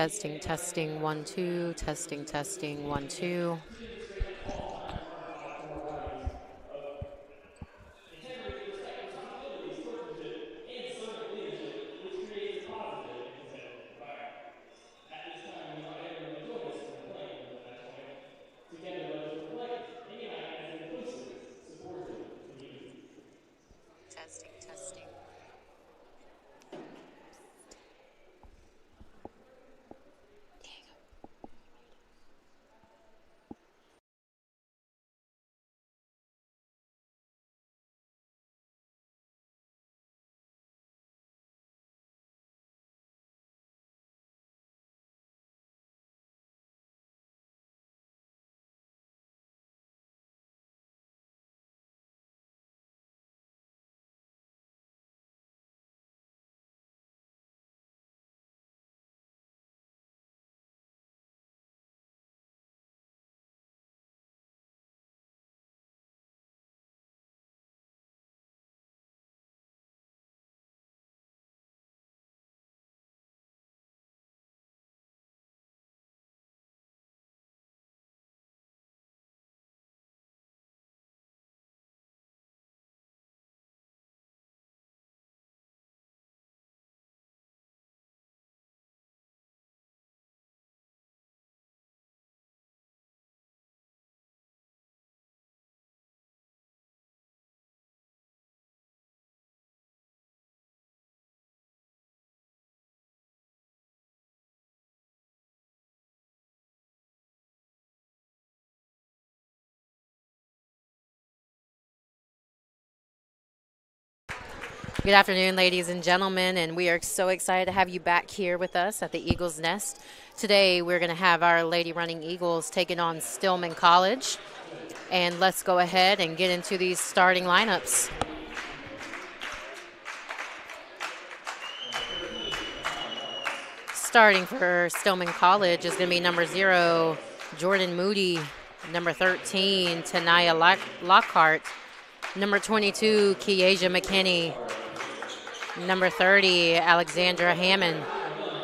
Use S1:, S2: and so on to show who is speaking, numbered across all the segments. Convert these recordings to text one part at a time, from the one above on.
S1: Testing, testing, 1, 2, testing, testing, 1, 2.
S2: Integrity, respect, responsibility, sportsmanship, and servant leadership, which creates a positive and competitive environment. At this time, we invite everyone to join us in the playing of the national anthem. Together, let us reflect and unite as an inclusive, supportive community.
S1: Testing, testing. Good afternoon, ladies and gentlemen, and we are so excited to have you back here with us at the Eagles Nest. Today, we're going to have our Lady Running Eagles taking on Stillman College. And let's go ahead and get into these starting lineups. Starting for Stillman College is going to be number 0, Jordan Moody, number 13, Tanaya Lockhart, number 22, Kiesia McKinney, number 30, Alexandra Hammond,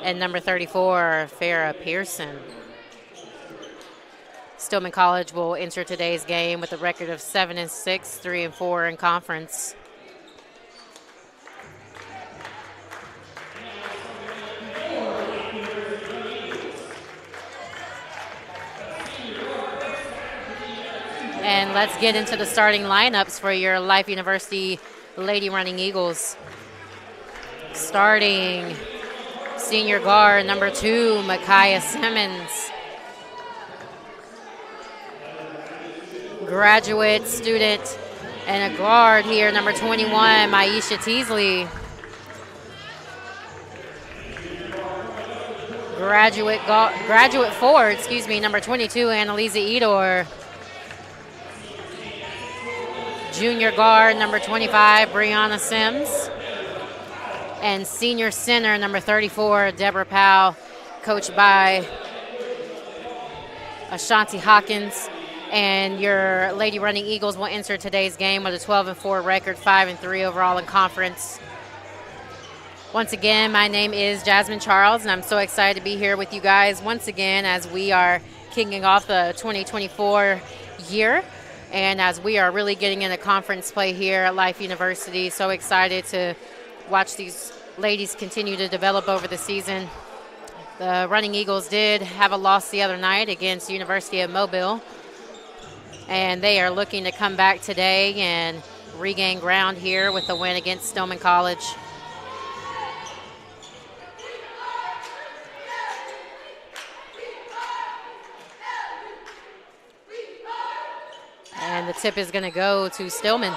S1: and number 34, Farrah Pearson. Stillman College will enter today's game with a record of 7-6, 3-4 in conference. And let's get into the starting lineups for your Life University Lady Running Eagles. Starting senior guard number 2, Micaiah Simmons. Graduate student and a guard here, number 21, Maisha Teasley. Graduate forward, number 22, Annalisa Edor. Junior guard, number 25, Brianna Sims. And senior center, number 34, Deborah Powell, coached by Ashanti Hawkins. And your Lady Running Eagles will enter today's game with a 12-4 record, 5-3 overall in conference. Once again, my name is Jasmine Charles, and I'm so excited to be here with you guys once again as we are kicking off the 2024 year. And as we are really getting into conference play here at Life University, so excited to watch these ladies continue to develop over the season. The Running Eagles did have a loss the other night against University of Mobile, and they are looking to come back today and regain ground here with the win against Stillman College. And the tip is going to go to Stillman.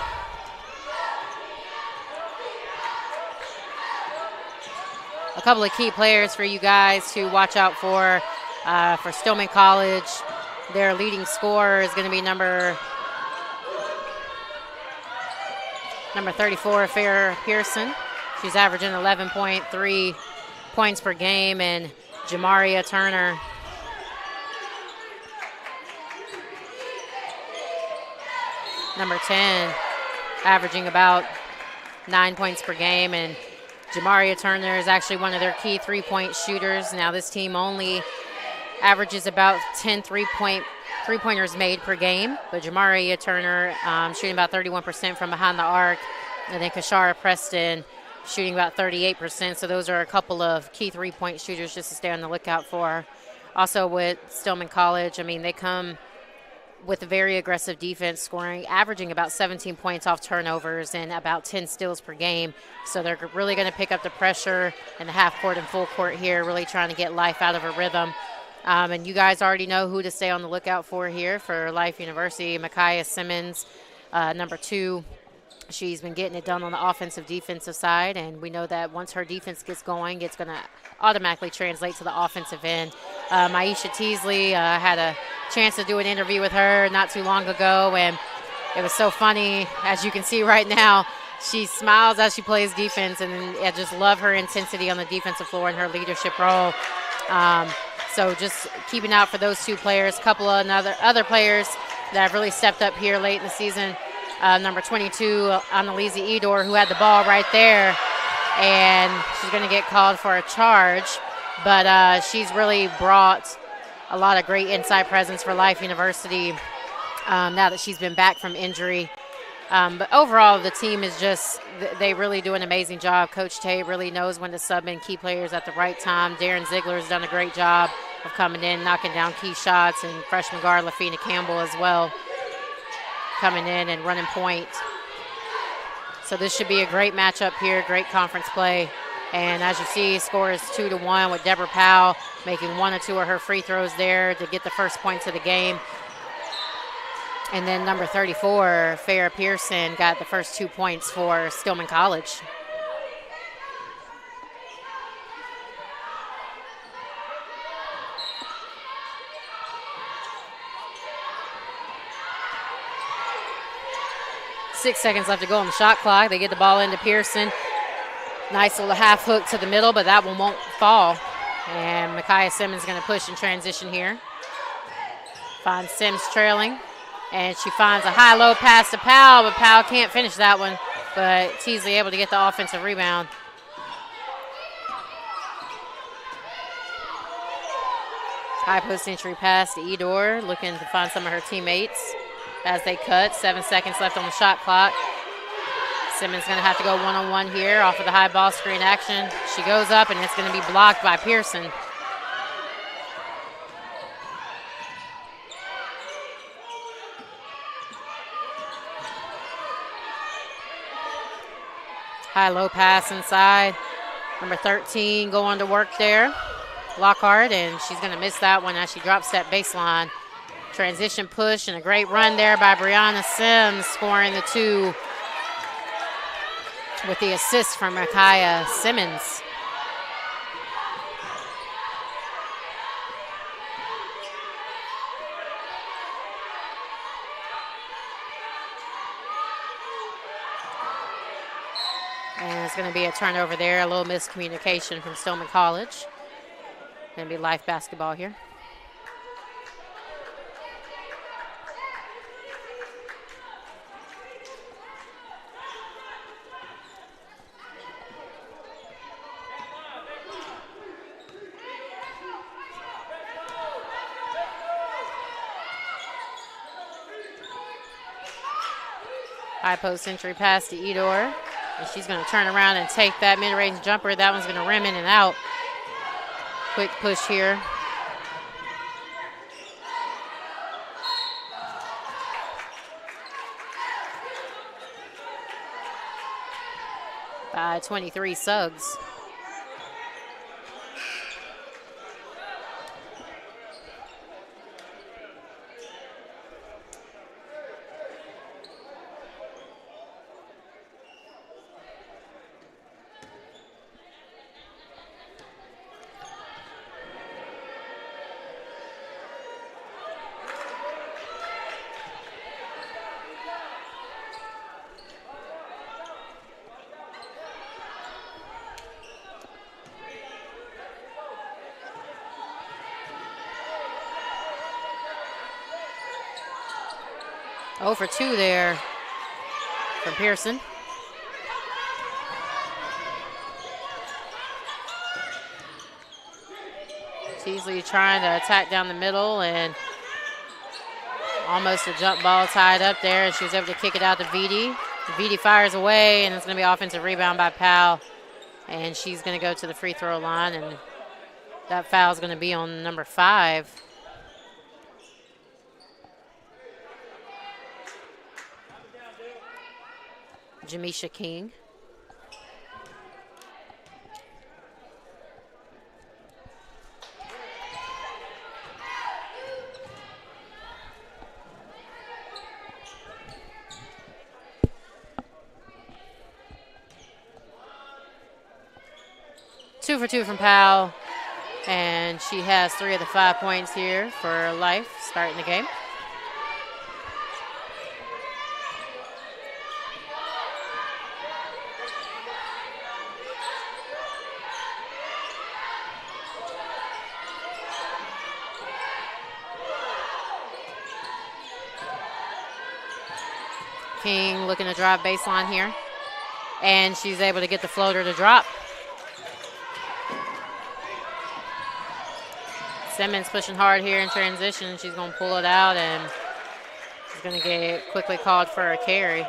S1: A couple of key players for you guys to watch out for Stillman College. Their leading scorer is going to be number 34, Farrah Pearson. She's averaging 11.3 points per game, and Jamaria Turner. Number 10, averaging about 9 points per game, and Jamaria Turner is actually one of their key three-point shooters. Now this team only averages about 10 three-pointers made per game, but Jamaria Turner shooting about 31% from behind the arc, and then Kashara Preston shooting about 38%. So those are a couple of key three-point shooters just to stay on the lookout for. Also with Stillman College, I mean, they come with a very aggressive defense, scoring, averaging about 17 points off turnovers and about 10 steals per game. So they're really going to pick up the pressure in the half court and full court here, really trying to get Life out of a rhythm. And you guys already know who to stay on the lookout for here for Life University. Micaiah Simmons, number 2. She's been getting it done on the offensive defensive side, and we know that once her defense gets going, it's going to automatically translate to the offensive end. Maisha Teasley had a chance to do an interview with her not too long ago, and it was so funny. As you can see right now, she smiles as she plays defense, and I just love her intensity on the defensive floor and her leadership role. So just keeping out for those 2 players. A couple of other players that have really stepped up here late in the season. Number 22, Annalise Edor, who had the ball right there, and she's going to get called for a charge. But she's really brought a lot of great inside presence for Life University now that she's been back from injury. But overall, the team is just, they really do an amazing job. Coach Tay really knows when to sub in key players at the right time. Darren Ziegler has done a great job of coming in, knocking down key shots, and freshman guard Lafina Campbell as well, coming in and running point. So this should be a great matchup here, great conference play. And as you see, score is 2-1 with Deborah Powell making 1 or 2 of her free throws there to get the first points of the game. And then number 34, Farrah Pearson, got the first 2 points for Stillman College. Six seconds left to go on the shot clock. They get the ball into Pearson. Nice little half hook to the middle, but that one won't fall. And Micaiah Simmons going to push in transition here. Finds Sims trailing. And she finds a high-low pass to Powell, but Powell can't finish that one. But Teasley able to get the offensive rebound. High post entry pass to Edor, looking to find some of her teammates as they cut. 7 seconds left on the shot clock. Simmons going to have to go one-on-one here off of the high ball screen action. She goes up, and it's going to be blocked by Pearson. High-low pass inside. Number 13 going to work there, Lockhart, and she's going to miss that one as she drops that baseline. Transition push and a great run there by Brianna Sims, scoring the 2 with the assist from Micaiah Simmons. And it's going to be a turnover there, a little miscommunication from Stillman College. Going to be Life basketball here. High post entry pass to Edor. And she's going to turn around and take that mid-range jumper. That one's going to rim in and out. Quick push here. By 23 Suggs. Oh for 2 there from Pearson. Teasley trying to attack down the middle and almost a jump ball tied up there, and she was able to kick it out to Vitti. Vitti fires away, and it's going to be an offensive rebound by Powell, and she's going to go to the free throw line, and that foul is going to be on number 5. Jamisha King. Two for two from Powell, and she has 3 of the 5 points here for Life starting the game. King looking to drive baseline here, and she's able to get the floater to drop. Simmons pushing hard here in transition. She's going to pull it out, and she's going to get quickly called for a carry.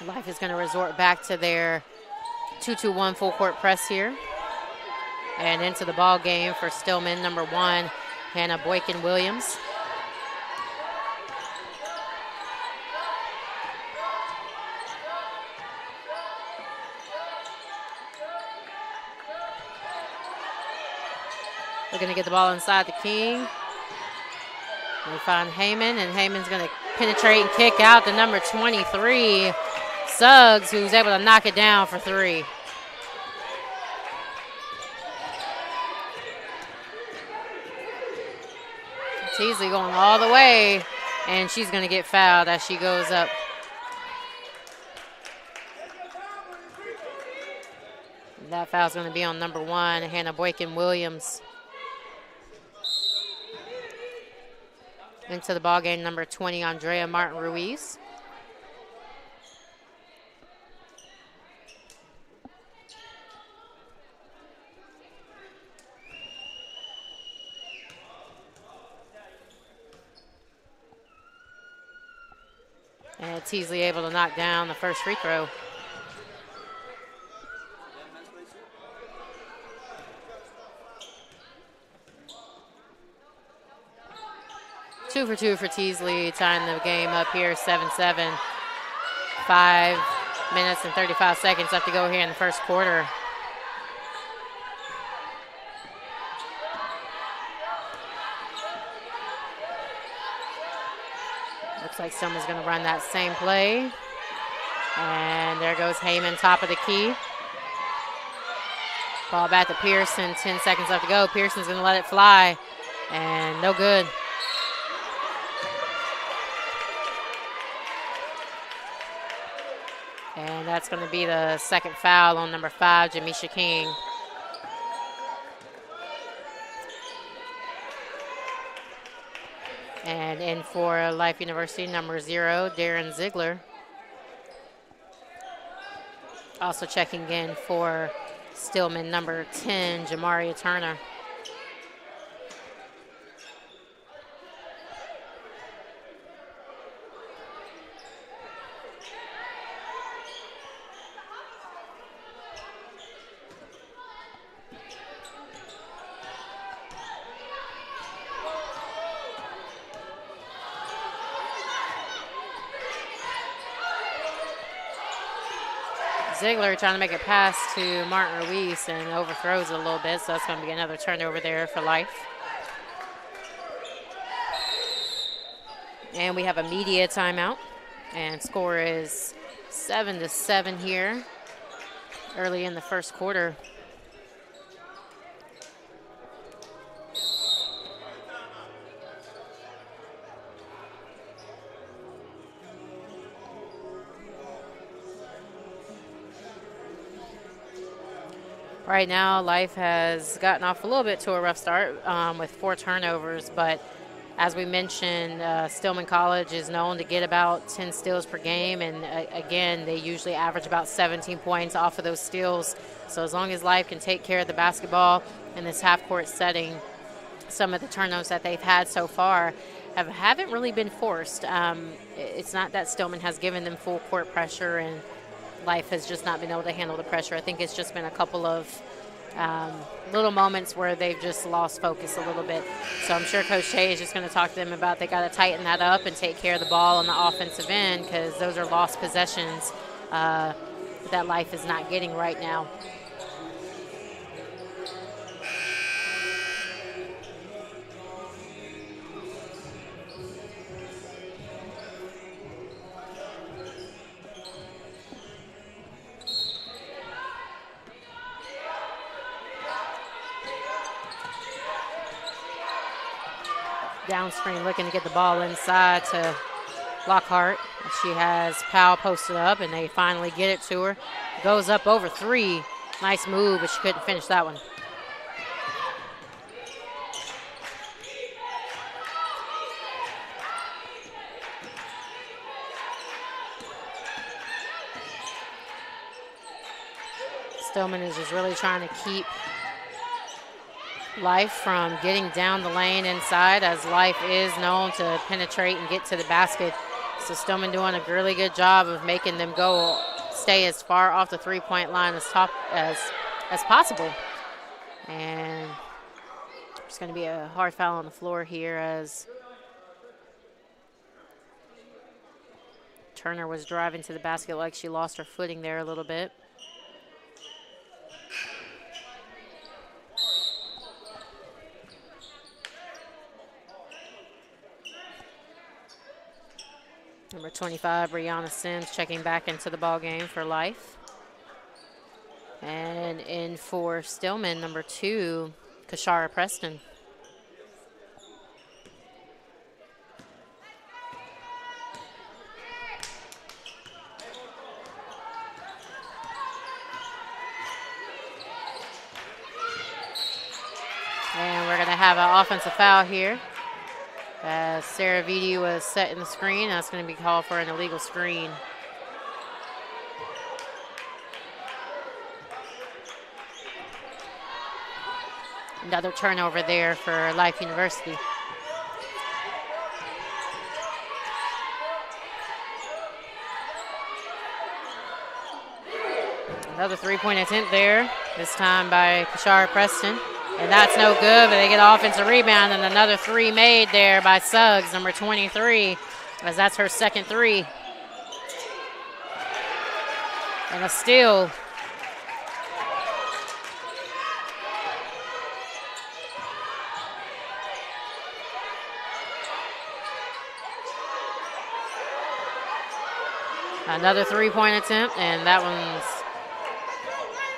S1: Life is going to resort back to their 2-2-1 full court press here. And into the ball game for Stillman, number 1, Hannah Boykin-Williams. Looking to get the ball inside the King. They find Heyman, and Heyman's going to penetrate and kick out to number 23, Suggs, who's able to knock it down for 3. Teasley going all the way, and she's going to get fouled as she goes up. That foul's going to be on number 1, Hannah Boykin-Williams. Into the ball game, number 20, Andrea Martin-Ruiz. And Teasley able to knock down the first free throw. Two for two for Teasley, tying the game up here, 7-7. 5 minutes and 35 seconds left to go here in the first quarter. Looks like someone's going to run that same play. And there goes Heyman, top of the key. Ball back to Pearson, 10 seconds left to go. Pearson's going to let it fly, and no good. And that's going to be the second foul on number 5, Jamisha King. And in for Life University, number 0, Darren Ziegler. Also checking in for Stillman, number 10, Jamaria Turner. Ziegler trying to make a pass to Martin Ruiz and overthrows it a little bit, so that's going to be another turnover there for Life. And we have a media timeout, and score is 7-7 here early in the first quarter. Right now, Life has gotten off a little bit to a rough start with 4 turnovers, but As we mentioned, Stillman College is known to get about 10 steals per game, and again, they usually average about 17 points off of those steals. So as long as Life can take care of the basketball in this half-court setting, some of the turnovers that they've had so far haven't really been forced. It's not that Stillman has given them full court pressure, and Life has just not been able to handle the pressure. I think it's just been a couple of little moments where they've just lost focus a little bit. So I'm sure Coach Shea is just going to talk to them about they got to tighten that up and take care of the ball on the offensive end, because those are lost possessions that Life is not getting right now. Down screen looking to get the ball inside to Lockhart. She has Powell posted up, and they finally get it to her. Goes up over 3. Nice move, but she couldn't finish that one. Stillman is just really trying to keep Life from getting down the lane inside, as Life is known to penetrate and get to the basket. So Stillman doing a really good job of making them stay as far off the three-point line as possible. And there's going to be a hard foul on the floor here, as Turner was driving to the basket like she lost her footing there a little bit. Number 25, Brianna Sims, checking back into the ball game for Life. And in for Stillman, number 2, Kashara Preston. And we're going to have an offensive foul here, as Sarah Vitti was setting the screen. That's going to be called for an illegal screen. Another turnover there for Life University. Another three-point attempt there, this time by Kashara Preston. And that's no good, but they get an offensive rebound, and another 3 made there by Suggs, number 23, as that's her second 3. And a steal. Another three-point attempt, and that one's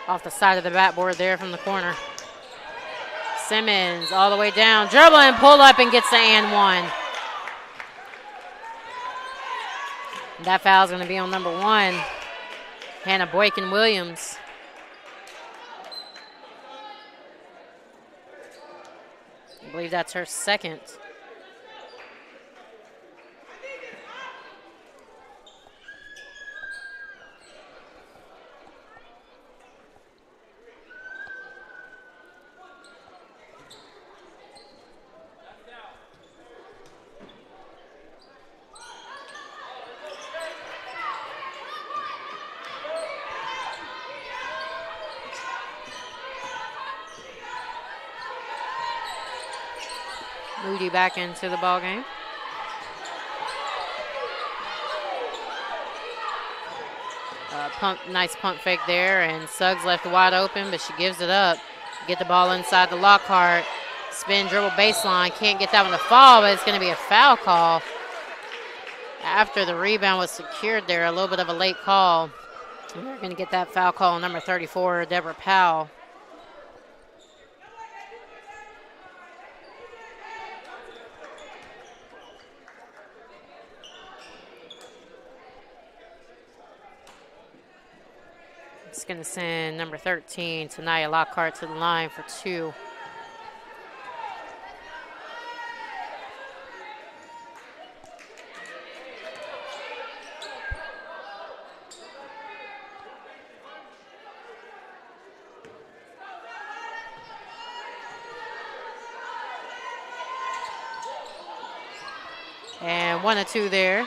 S1: off the side of the backboard there from the corner. Simmons all the way down, dribbling, pull up, and gets the and one. That foul is going to be on number 1, Hannah Boykin-Williams. I believe that's her second. Moody back into the ball game. Nice pump fake there, and Suggs left wide open, but she gives it up. Get the ball inside the Lockhart. Spin, dribble, baseline. Can't get that one to fall, but it's going to be a foul call. After the rebound was secured there, a little bit of a late call. And they're going to get that foul call on number 34, Deborah Powell. It's going to send number 13, Tanaya Lockhart, to the line for 2. And 1 of 2 there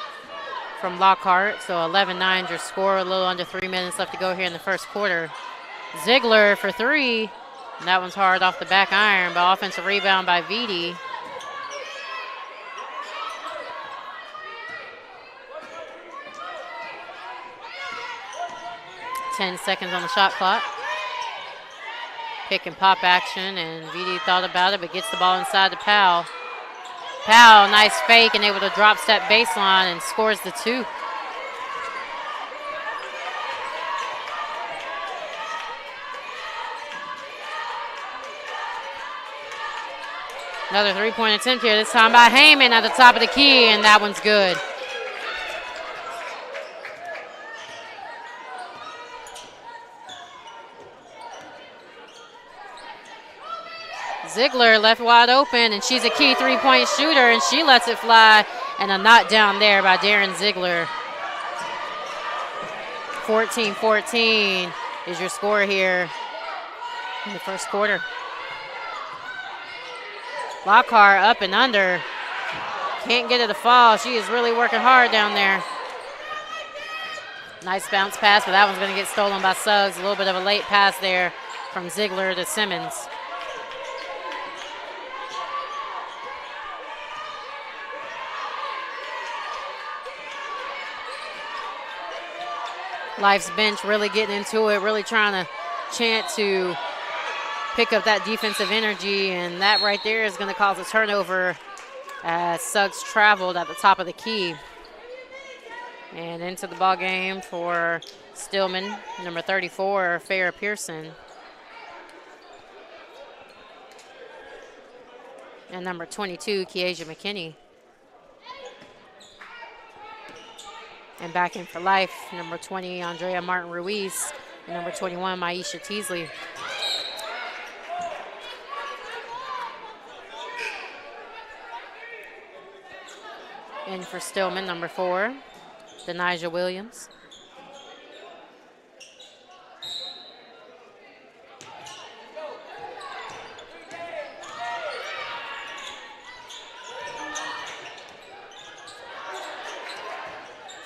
S1: from Lockhart. So 11-9 your score. A little under 3 minutes left to go here in the first quarter. Ziegler for 3. And that one's hard off the back iron, but offensive rebound by Vitti. Ten seconds on the shot clock. Pick and pop action, and Vitti thought about it, but gets the ball inside to Powell. Powell, nice fake, and able to drop step baseline and scores the 2. Another three-point attempt here, this time by Heyman at the top of the key, and that one's good. Ziegler left wide open, and she's a key three-point shooter, and she lets it fly, and a knockdown there by Darren Ziegler. 14-14 is your score here in the first quarter. Lockhart up and under. Can't get it to fall. She is really working hard down there. Nice bounce pass, but that one's going to get stolen by Suggs. A little bit of a late pass there from Ziegler to Simmons. Life's bench really getting into it, really trying to chant to pick up that defensive energy, and that right there is going to cause a turnover as Suggs traveled at the top of the key. And into the ball game for Stillman, number 34, Farrah Pearson. And number 22, Kiesha McKinney. And back in for Life, number 20, Andrea Martin-Ruiz, and number 21, Maisha Teasley. In for Stillman, number 4, Denijah Williams.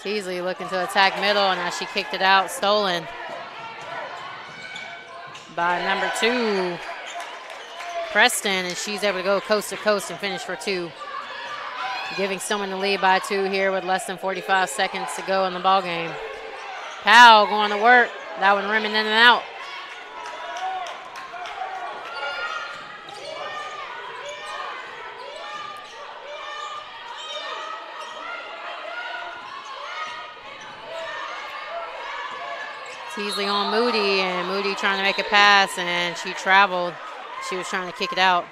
S1: Teasley looking to attack middle, and as she kicked it out, stolen by number 2, Preston, and she's able to go coast to coast and finish for 2. Giving Stillman the lead by 2 here with less than 45 seconds to go in the ball game. Powell going to work. That one rimming in and out. Teasley on Moody, and Moody trying to make a pass, and she traveled. She was trying to kick it out.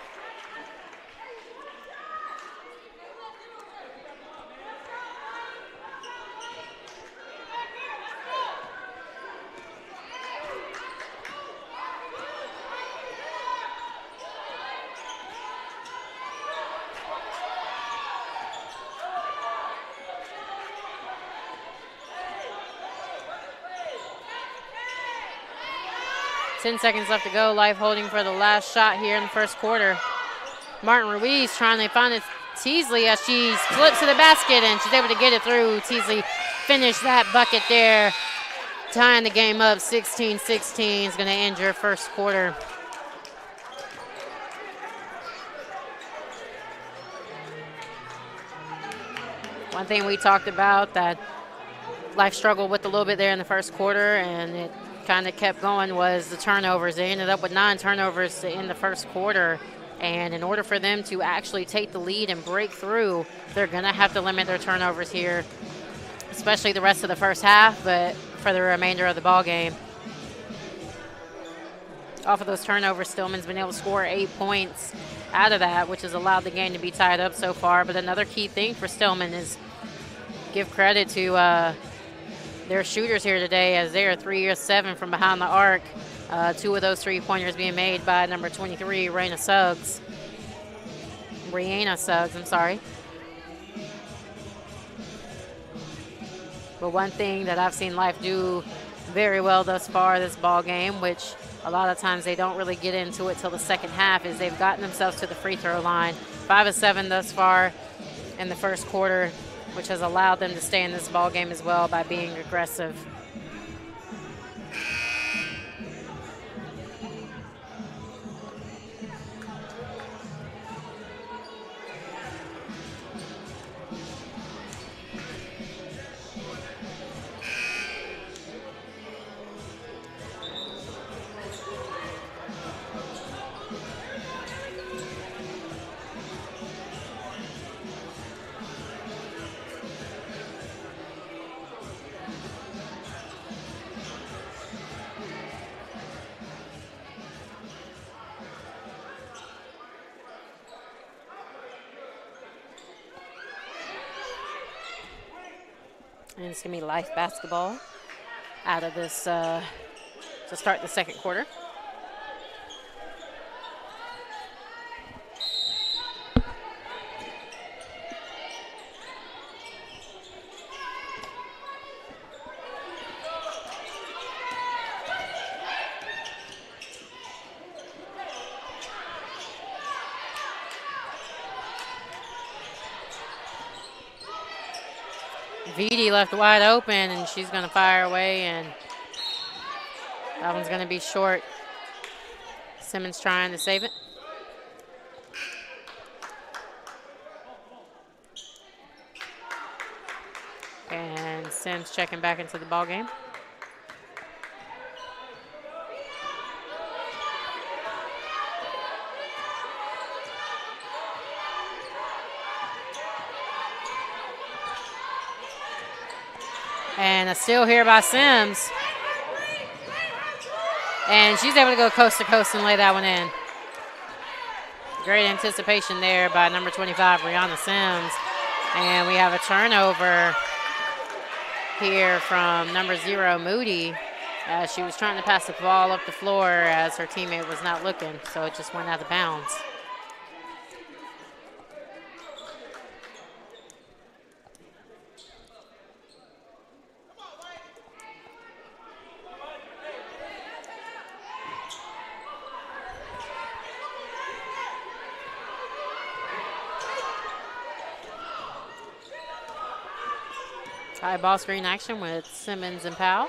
S1: Ten seconds left to go. Life holding for the last shot here in the first quarter. Martin-Ruiz trying to find it. Teasley as she flips to the basket, and she's able to get it through. Teasley finished that bucket there, tying the game up 16-16. Is going to end your first quarter. One thing we talked about that Life struggled with a little bit there in the first quarter, and it kind of kept going, was the turnovers. They ended up with 9 turnovers in the first quarter, and in order for them to actually take the lead and break through, they're going to have to limit their turnovers here, especially the rest of the first half, but for the remainder of the ball game. Off of those turnovers, Stillman's been able to score 8 points out of that, which has allowed the game to be tied up so far. But another key thing for Stillman is give credit to their shooters here today, as they are 3 or 7 from behind the arc. 2 of those three-pointers being made by number 23, Brianna Suggs. But one thing that I've seen Life do very well thus far this ball game, which a lot of times they don't really get into it till the second half, is they've gotten themselves to the free throw line. 5 of 7 thus far in the first quarter, which has allowed them to stay in this ball game as well by being aggressive. And it's going to be Life basketball out of this to start the second quarter. Vitti left wide open, and she's going to fire away, and that one's going to be short. Simmons trying to save it. And Sims checking back into the ball game. And a steal here by Sims. And she's able to go coast to coast and lay that one in. Great anticipation there by number 25, Brianna Sims. And we have a turnover here from number 0, Moody, as she was trying to pass the ball up the floor as her teammate was not looking, so it just went out of bounds. High ball screen action with Simmons and Powell.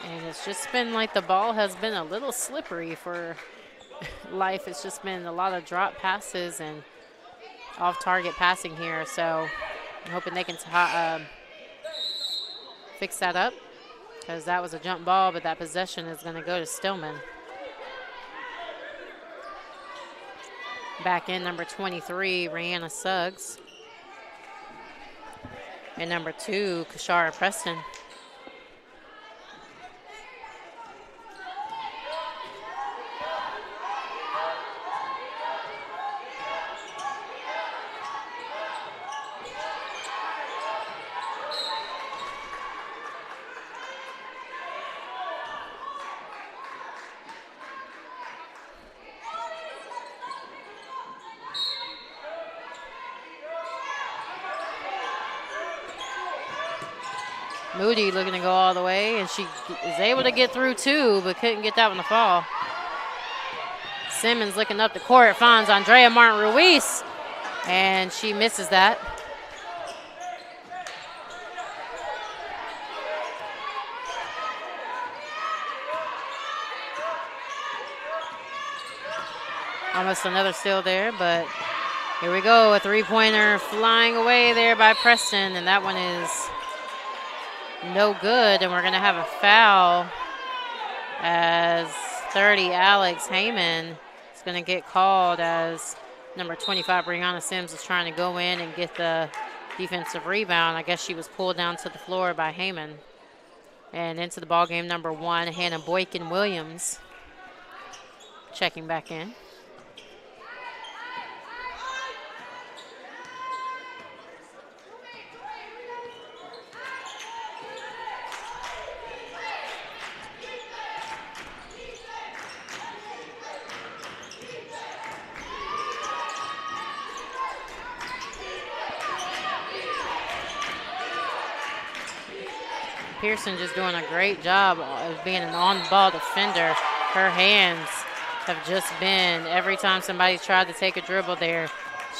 S1: And it's just been like the ball has been a little slippery for Life. It's just been a lot of drop passes and off-target passing here. So I'm hoping they can fix that up, because that was a jump ball, but that possession is going to go to Stillman. Back in number 23, Rihanna Suggs. And number 2, Kashara Preston. Moody looking to go all the way, and she is able to get through 2, but couldn't get that one to fall. Simmons looking up the court, finds Andrea Martin-Ruiz, and she misses that. Almost another steal there, but here we go. A three-pointer flying away there by Preston, and that one is no good, and we're going to have a foul as 30, Alex Heyman is going to get called as number 25, Brianna Sims, is trying to go in and get the defensive rebound. I guess she was pulled down to the floor by Heyman. And into the ball game, number 1, Hannah Boykin-Williams checking back in. Pearson just doing a great job of being an on-ball defender. Her hands have just been, every time somebody's tried to take a dribble there,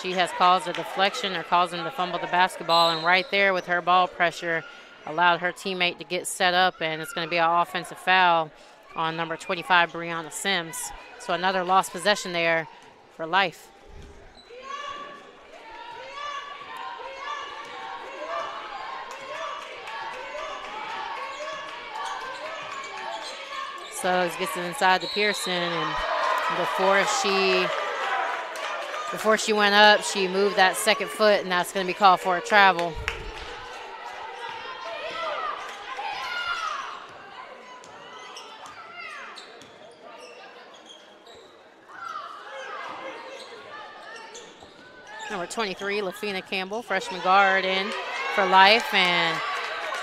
S1: she has caused a deflection or caused them to fumble the basketball. And right there with her ball pressure, allowed her teammate to get set up, and it's going to be an offensive foul on number 25, Brianna Sims. So another lost possession there for Life. Suggs gets it inside to Pearson, and before she went up, she moved that second foot, and that's going to be called for a travel. Number 23, Lafina Campbell, freshman guard, in for Life, and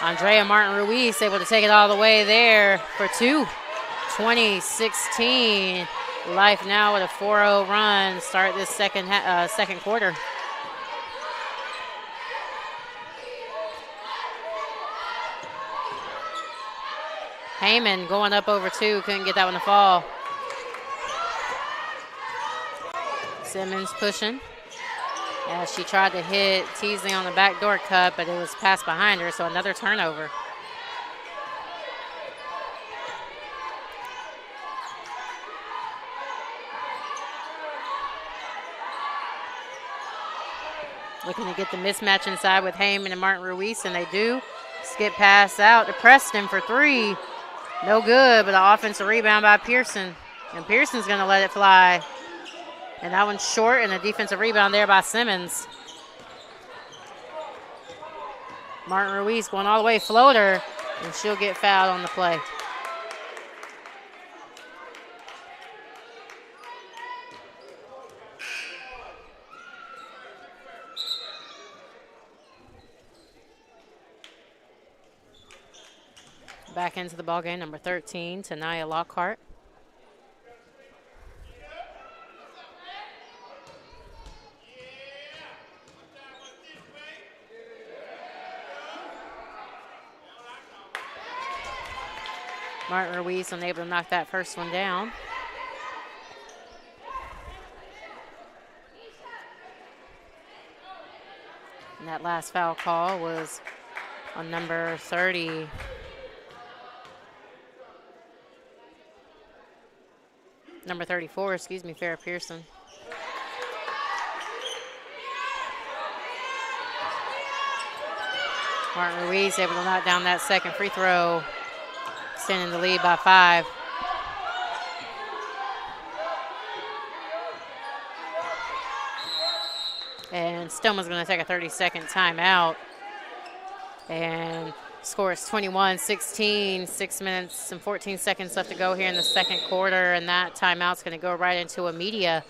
S1: Andrea Martin-Ruiz able to take it all the way there for two. 20-16. Life now with a 4-0 run. Start this second quarter. Heyman going up over two. Couldn't get that one to fall. Simmons pushing as she tried to hit Teasley on the backdoor cut, but it was passed behind her, so another turnover. Looking to get the mismatch inside with Heyman and Martin Ruiz, and they do. Skip pass out to Preston for three. No good, but an offensive rebound by Pearson. And Pearson's going to let it fly. And that one's short, and a defensive rebound there by Simmons. Martin Ruiz going all the way floater, and she'll get fouled on the play. Back into the ballgame, number 13, Tanaya Lockhart. Martin Ruiz unable to knock that first one down. And that last foul call was on number 30. Number 34, Farrah Pearson. Martin Ruiz able to knock down that second free throw, extending the lead by 5. And Stillman's going to take a 30-second timeout. And score is 21-16, 6 minutes and 14 seconds left to go here in the second quarter, and that timeout's going to go right into a media.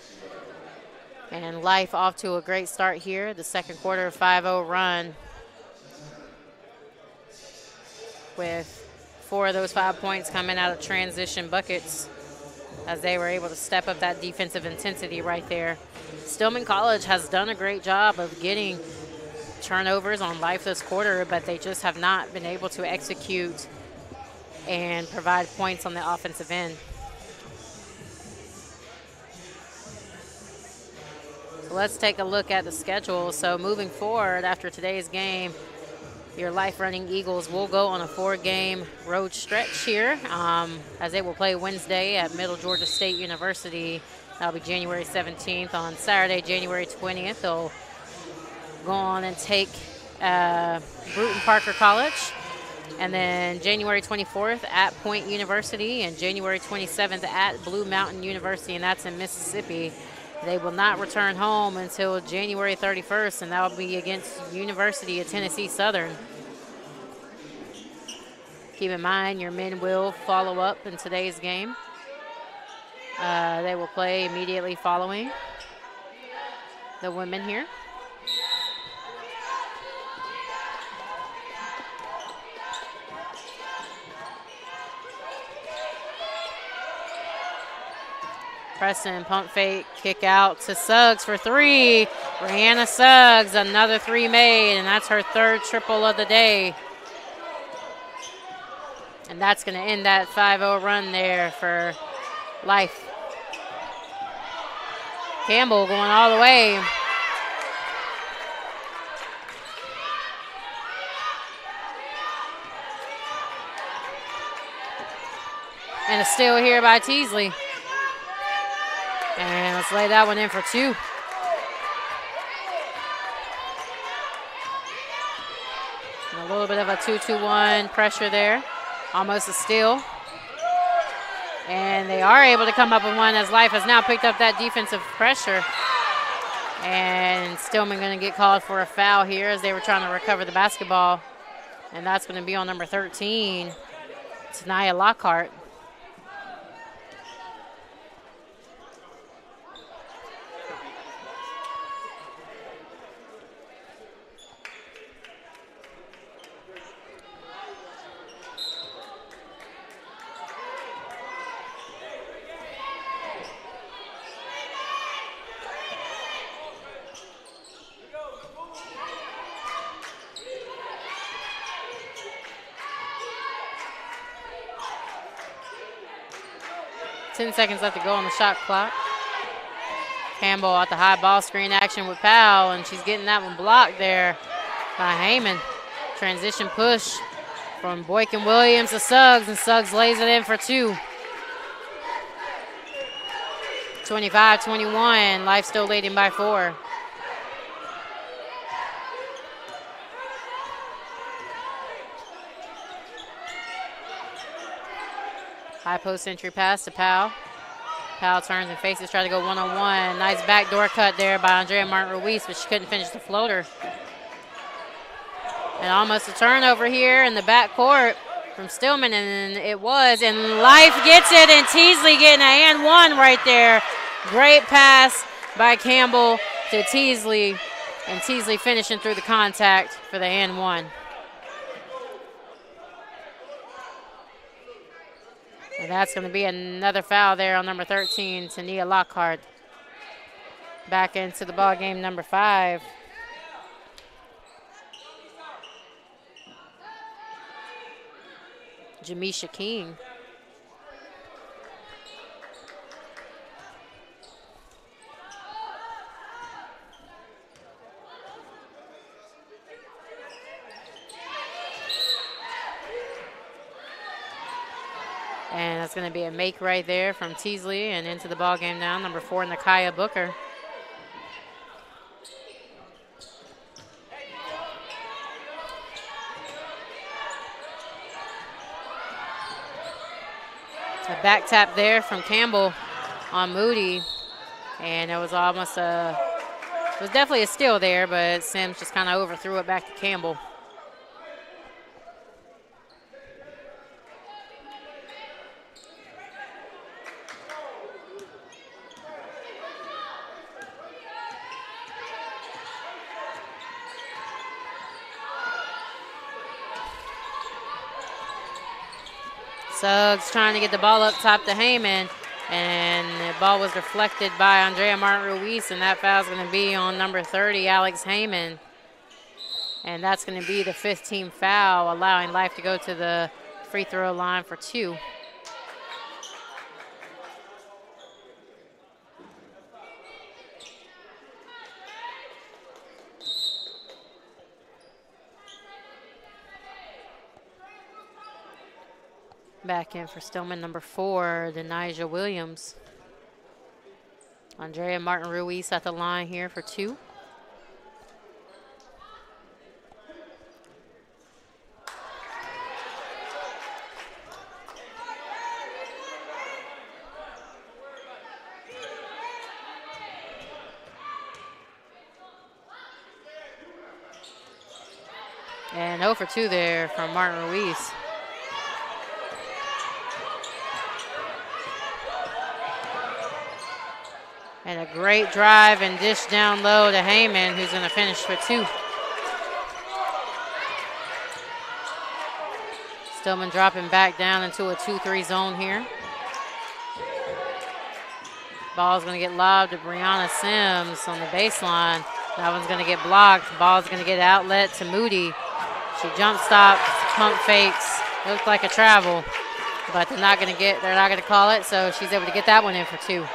S1: And Life off to a great start here, the second quarter 5-0 run, with 4 of those 5 points coming out of transition buckets as they were able to step up that defensive intensity right there. Stillman College has done a great job of getting turnovers on Life this quarter, but they just have not been able to execute and provide points on the offensive end. So let's take a look at the schedule. So moving forward after today's game, your Life Running Eagles will go on a 4-game road stretch here as they will play Wednesday at Middle Georgia State University. That'll be January 17th. On Saturday, January 20th, they'll go on and take Bruton Parker College. And then January 24th at Point University, and January 27th at Blue Mountain University, and that's in Mississippi. They will not return home until January 31st, and that will be against University of Tennessee Southern. Keep in mind, your men will follow up in today's game. They will play immediately following the women here. Preston pump fake, kick out to Suggs for 3. Brianna Suggs, another 3 made, and that's her 3rd triple of the day. And that's going to end that 5-0 run there for Life. Campbell going all the way. And a steal here by Teasley. And let's lay that one in for 2. And a little bit of a 2-2-1 pressure there. Almost a steal. And they are able to come up with one as Life has now picked up that defensive pressure. And Stillman going to get called for a foul here as they were trying to recover the basketball. And that's going to be on number 13, Tania Lockhart. Seconds left to go on the shot clock. Campbell at the high ball screen action with Powell, and she's getting that one blocked there by Heyman. Transition push from Boykin Williams to Suggs, and Suggs lays it in for 2. 25-21, Life still leading by 4. High post entry pass to Powell. Powell turns and faces, try to go one-on-one. Nice backdoor cut there by Andrea Martin-Ruiz, but she couldn't finish the floater. And almost a turnover here in the backcourt from Stillman, and it was. And Life gets it, and Teasley getting an and 1 right there. Great pass by Campbell to Teasley, and Teasley finishing through the contact for the and 1. And that's going to be another foul there on number 13, Tania Lockhart. Back into the ball game, number 5. Jamisha King. And that's going to be a make right there from Teasley, and into the ball game now, number 4, Nakaya Booker. A back tap there from Campbell on Moody, and it was almost it was definitely a steal there, but Sims just kind of overthrew it back to Campbell. Suggs trying to get the ball up top to Heyman, and the ball was deflected by Andrea Martin-Ruiz, and that foul's going to be on number 30, Alex Heyman. And that's going to be the 15th foul, allowing Life to go to the free throw line for 2. Back in for Stillman, number 4, Denijah Williams. Andrea Martin-Ruiz at the line here for 2. And 0 for 2 there from Martin-Ruiz. And a great drive and dish down low to Heyman, who's going to finish for 2. Stillman dropping back down into a 2-3 zone here. Ball's going to get lobbed to Brianna Sims on the baseline. That one's going to get blocked. Ball's going to get outlet to Moody. She jump stops, pump fakes. Looked like a travel. but they're not going to call it, so she's able to get that one in for 2.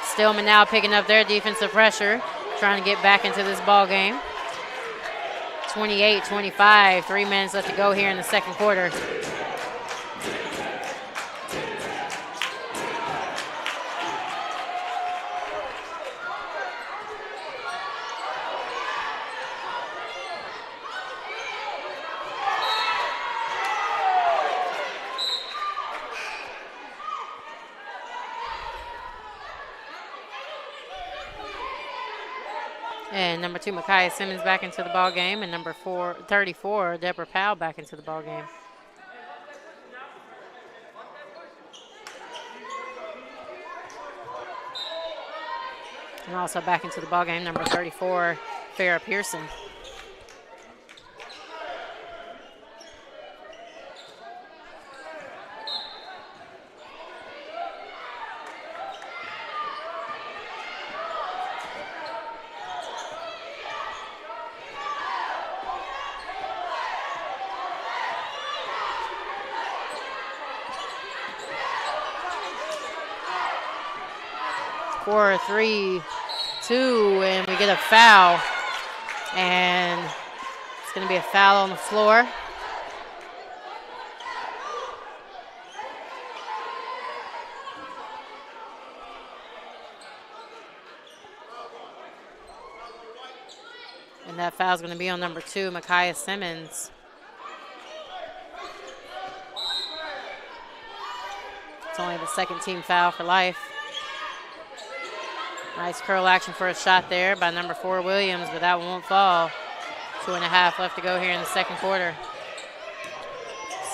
S1: Stillman now picking up their defensive pressure, trying to get back into this ball game. 28-25, 3 minutes left to go here in the second quarter. And number 2, Micaiah Simmons back into the ball game, and number 34, Deborah Powell back into the ball game. And also back into the ball game, number 34, Farrah Pearson. Four, 3, 2, and we get a foul. And it's going to be a foul on the floor. And that foul is going to be on number 2, Micaiah Simmons. It's only the second team foul for Life. Nice curl action for a shot there by number 4, Williams, but that one won't fall. 2.5 left to go here in the second quarter.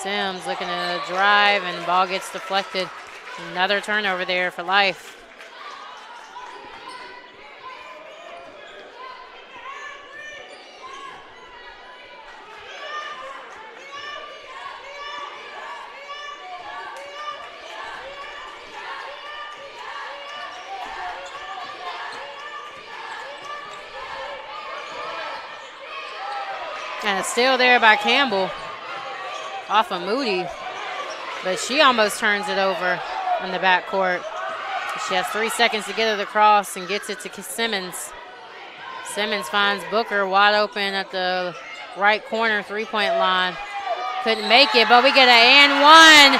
S1: Sims looking to drive, and the ball gets deflected. Another turnover there for Life. And it's still there by Campbell off of Moody, but she almost turns it over in the backcourt. She has 3 seconds to get it across and gets it to Simmons. Simmons finds Booker wide open at the right corner 3-point line. Couldn't make it, but we get an and one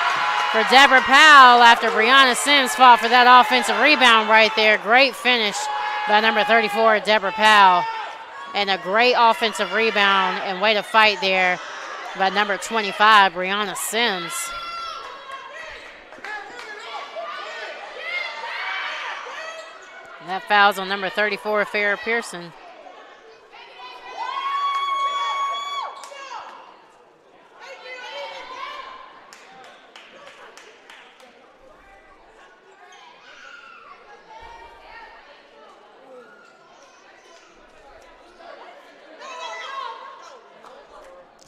S1: for Deborah Powell after Brianna Sims fought for that offensive rebound right there. Great finish by number 34, Deborah Powell. And a great offensive rebound and way to fight there by number 25, Brianna Sims. And that foul's on number 34, Farrah Pearson.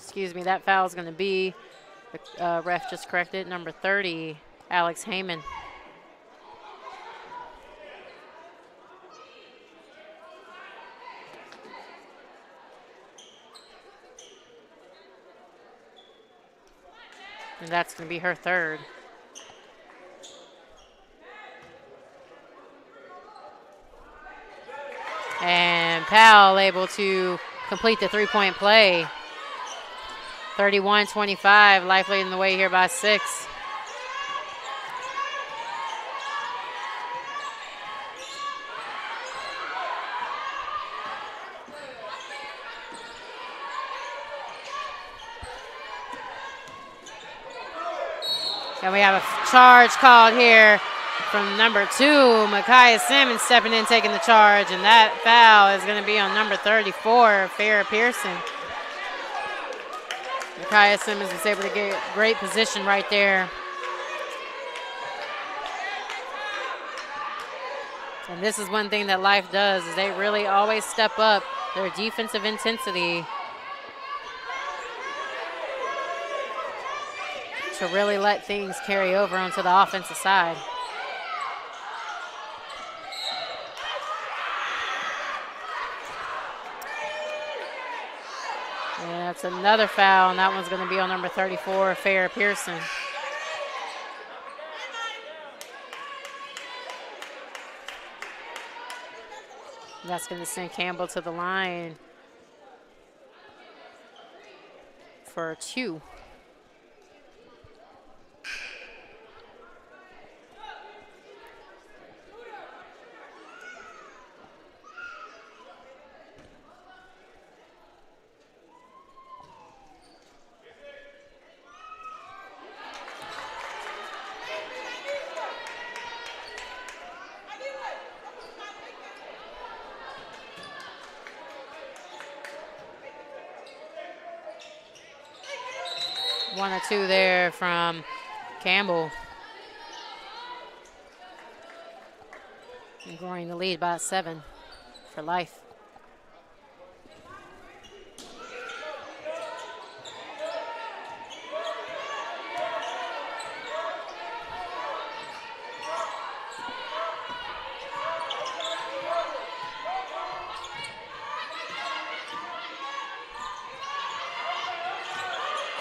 S1: Excuse me, that foul is going to be, the ref just corrected, number 30, Alex Heyman. And that's going to be her third. And Powell able to complete the 3-point play. 31-25, Life leading the way here by 6. And we have a charge called here from number 2, Micaiah Simmons stepping in, taking the charge, and that foul is going to be on number 34, Farrah Pearson. Micaiah Simmons is able to get great position right there. And this is one thing that Life does, is they really always step up their defensive intensity to really let things carry over onto the offensive side. That's another foul, and that one's going to be on number 34, Farrah Pearson. That's going to send Campbell to the line for 2. One or two there from Campbell. And growing the lead by 7 for Life.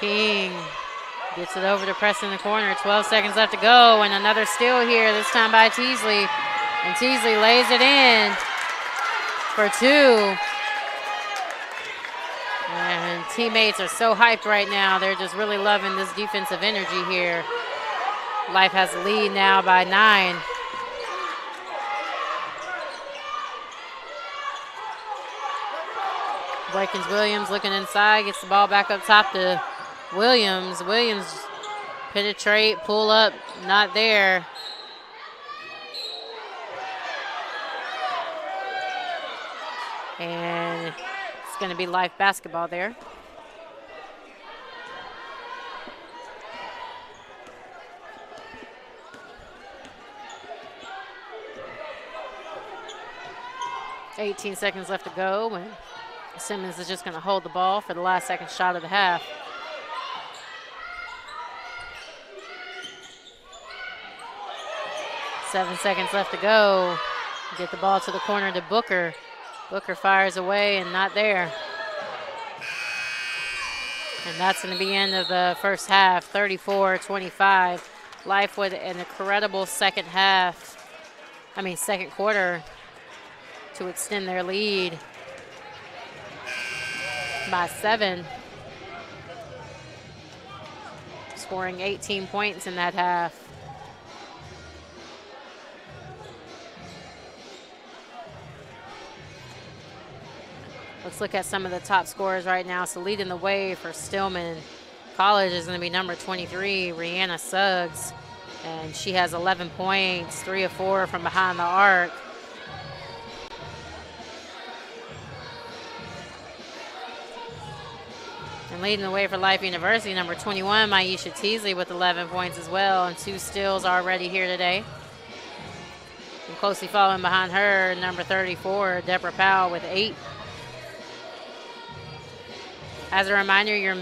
S1: King gets it over to Preston in the corner. 12 seconds left to go, and another steal here, this time by Teasley. And Teasley lays it in for 2. And teammates are so hyped right now. They're just really loving this defensive energy here. Life has the lead now by 9. Boykins-Williams looking inside, gets the ball back up top to Williams. Williams penetrate, pull up, not there. And it's going to be Life basketball there. $18 seconds left to go, and Simmons is just going to hold the ball for the last second shot of the half. Seven seconds left to go. Get the ball to the corner to Booker. Booker fires away and not there. And that's going to be end of the first half, 34-25. Life with an incredible second quarter to extend their lead by 7. Scoring 18 points in that half. Let's look at some of the top scorers right now. So leading the way for Stillman College is going to be number 23, Rihanna Suggs. And she has 11 points, 3 of 4 from behind the arc. And leading the way for Life University, number 21, Maisha Teasley with 11 points as well, and 2 steals already here today. And closely following behind her, number 34, Deborah Powell with 8. As a reminder, your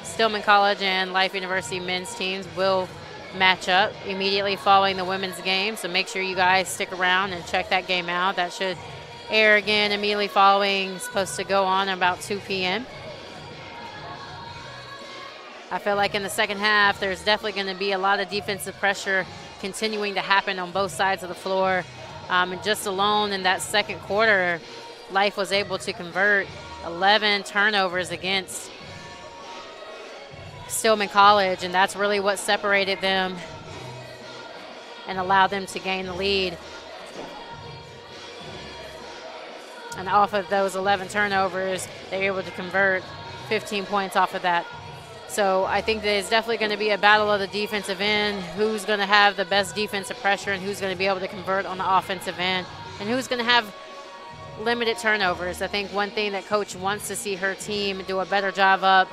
S1: Stillman College and Life University men's teams will match up immediately following the women's game. So make sure you guys stick around and check that game out. That should air again immediately following. It's supposed to go on about 2 p.m. I feel like in the second half, there's definitely going to be a lot of defensive pressure continuing to happen on both sides of the floor. And just alone in that second quarter, Life was able to convert 11 turnovers against Stillman College, and that's really what separated them and allowed them to gain the lead. And off of those 11 turnovers, they were able to convert 15 points off of that. So I think there's definitely going to be a battle of the defensive end, who's going to have the best defensive pressure and who's going to be able to convert on the offensive end, and who's going to have limited turnovers. I think one thing that Coach wants to see her team do a better job of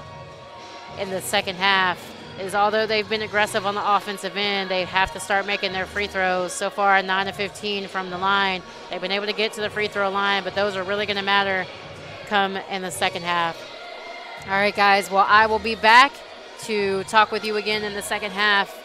S1: in the second half is, although they've been aggressive on the offensive end, they have to start making their free throws. So far, 9 of 15 from the line. They've been able to get to the free throw line, but those are really going to matter come in the second half. All right, guys. Well, I will be back to talk with you again in the second half.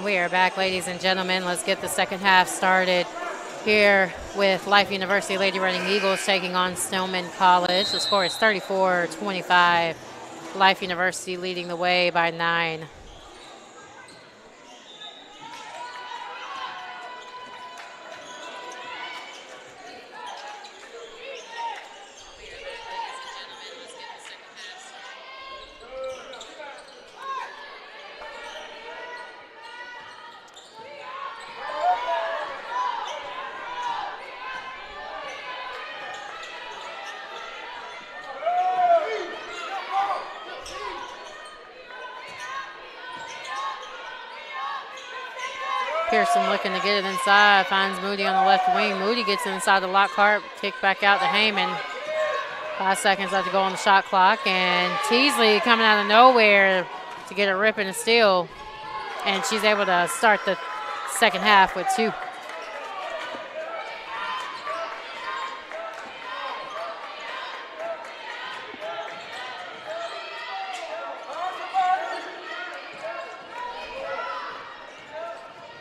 S1: We are back, ladies and gentlemen. Let's get the second half started here with Life University Lady Running Eagles taking on Stillman College. The score is 34-25. Life University leading the way by 9. Pearson looking to get it inside, finds Moody on the left wing. Moody gets inside the Lockhart, kick back out to Heyman. 5 seconds left to go on the shot clock, and Teasley coming out of nowhere to get a rip and a steal, and she's able to start the second half with 2.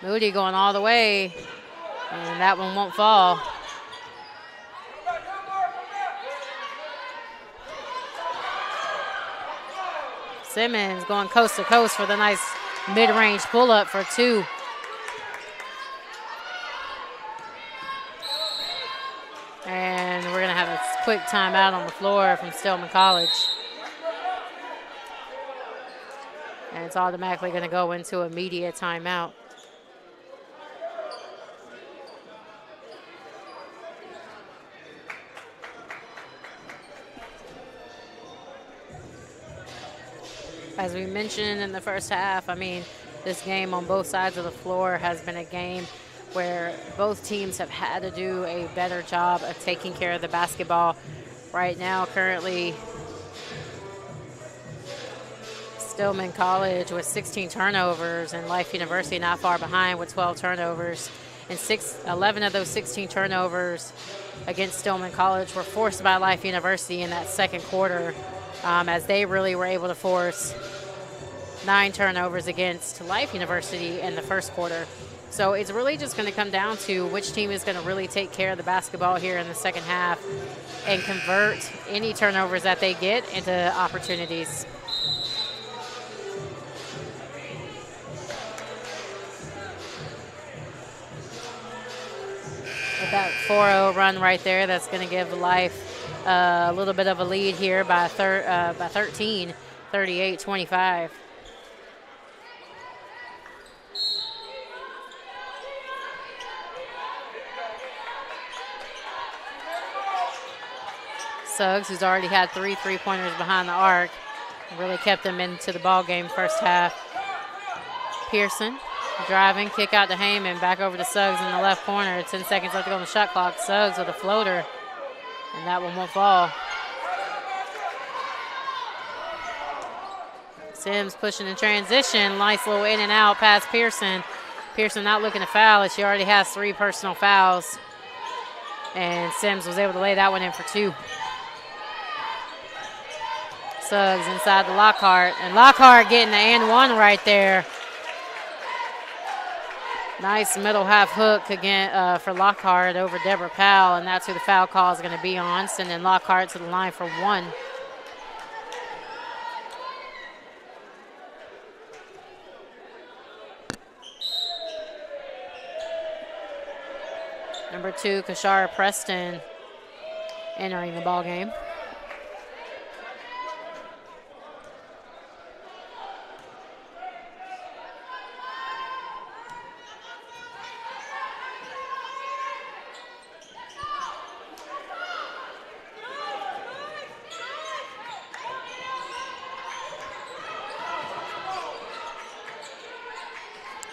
S1: Moody going all the way, and that one won't fall. Simmons going coast to coast for the nice mid-range pull-up for 2. And we're going to have a quick timeout on the floor from Stillman College. And it's automatically going to go into a media timeout. As we mentioned in the first half, I mean, this game on both sides of the floor has been a game where both teams have had to do a better job of taking care of the basketball. Right now, currently, Stillman College with 16 turnovers, and Life University not far behind with 12 turnovers. And 11 of those 16 turnovers against Stillman College were forced by Life University in that second quarter, as they really were able to force 9 turnovers against Life University in the first quarter. So it's really just going to come down to which team is going to really take care of the basketball here in the second half and convert any turnovers that they get into opportunities. With that 4-0 run right there, that's going to give Life a little bit of a lead here by 13, 38-25. Suggs, who's already had 3 3-pointers behind the arc, really kept them into the ball game first half. Pearson driving, kick out to Heyman, back over to Suggs in the left corner. 10 seconds left to go on the shot clock. Suggs with a floater, and that one won't fall. Sims pushing in transition. Nice little in and out past Pearson. Pearson not looking to foul as she already has 3 personal fouls. And Sims was able to lay that one in for 2. Suggs inside the Lockhart, and Lockhart getting the and 1 right there. Nice middle half hook again for Lockhart over Deborah Powell, and that's who the foul call is going to be on, sending Lockhart to the line for 1. Number 2, Kashara Preston, entering the ball game.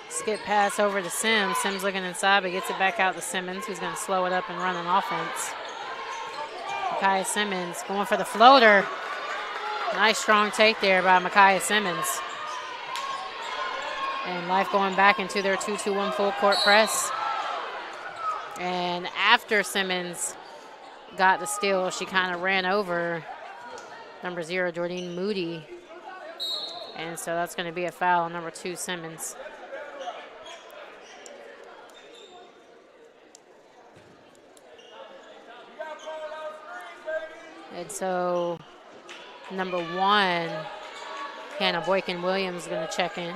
S1: Skip pass over to Sims. Sims looking inside, but gets it back out to Simmons, who's going to slow it up and run an offense. Micaiah Simmons going for the floater. Nice strong take there by Micaiah Simmons. And Life going back into their 2-2-1 full court press. And after Simmons got the steal, she kind of ran over number 0, Jordine Moody. And so that's going to be a foul on number 2, Simmons. And so number 1, Hannah Boykin-Williams is going to check in.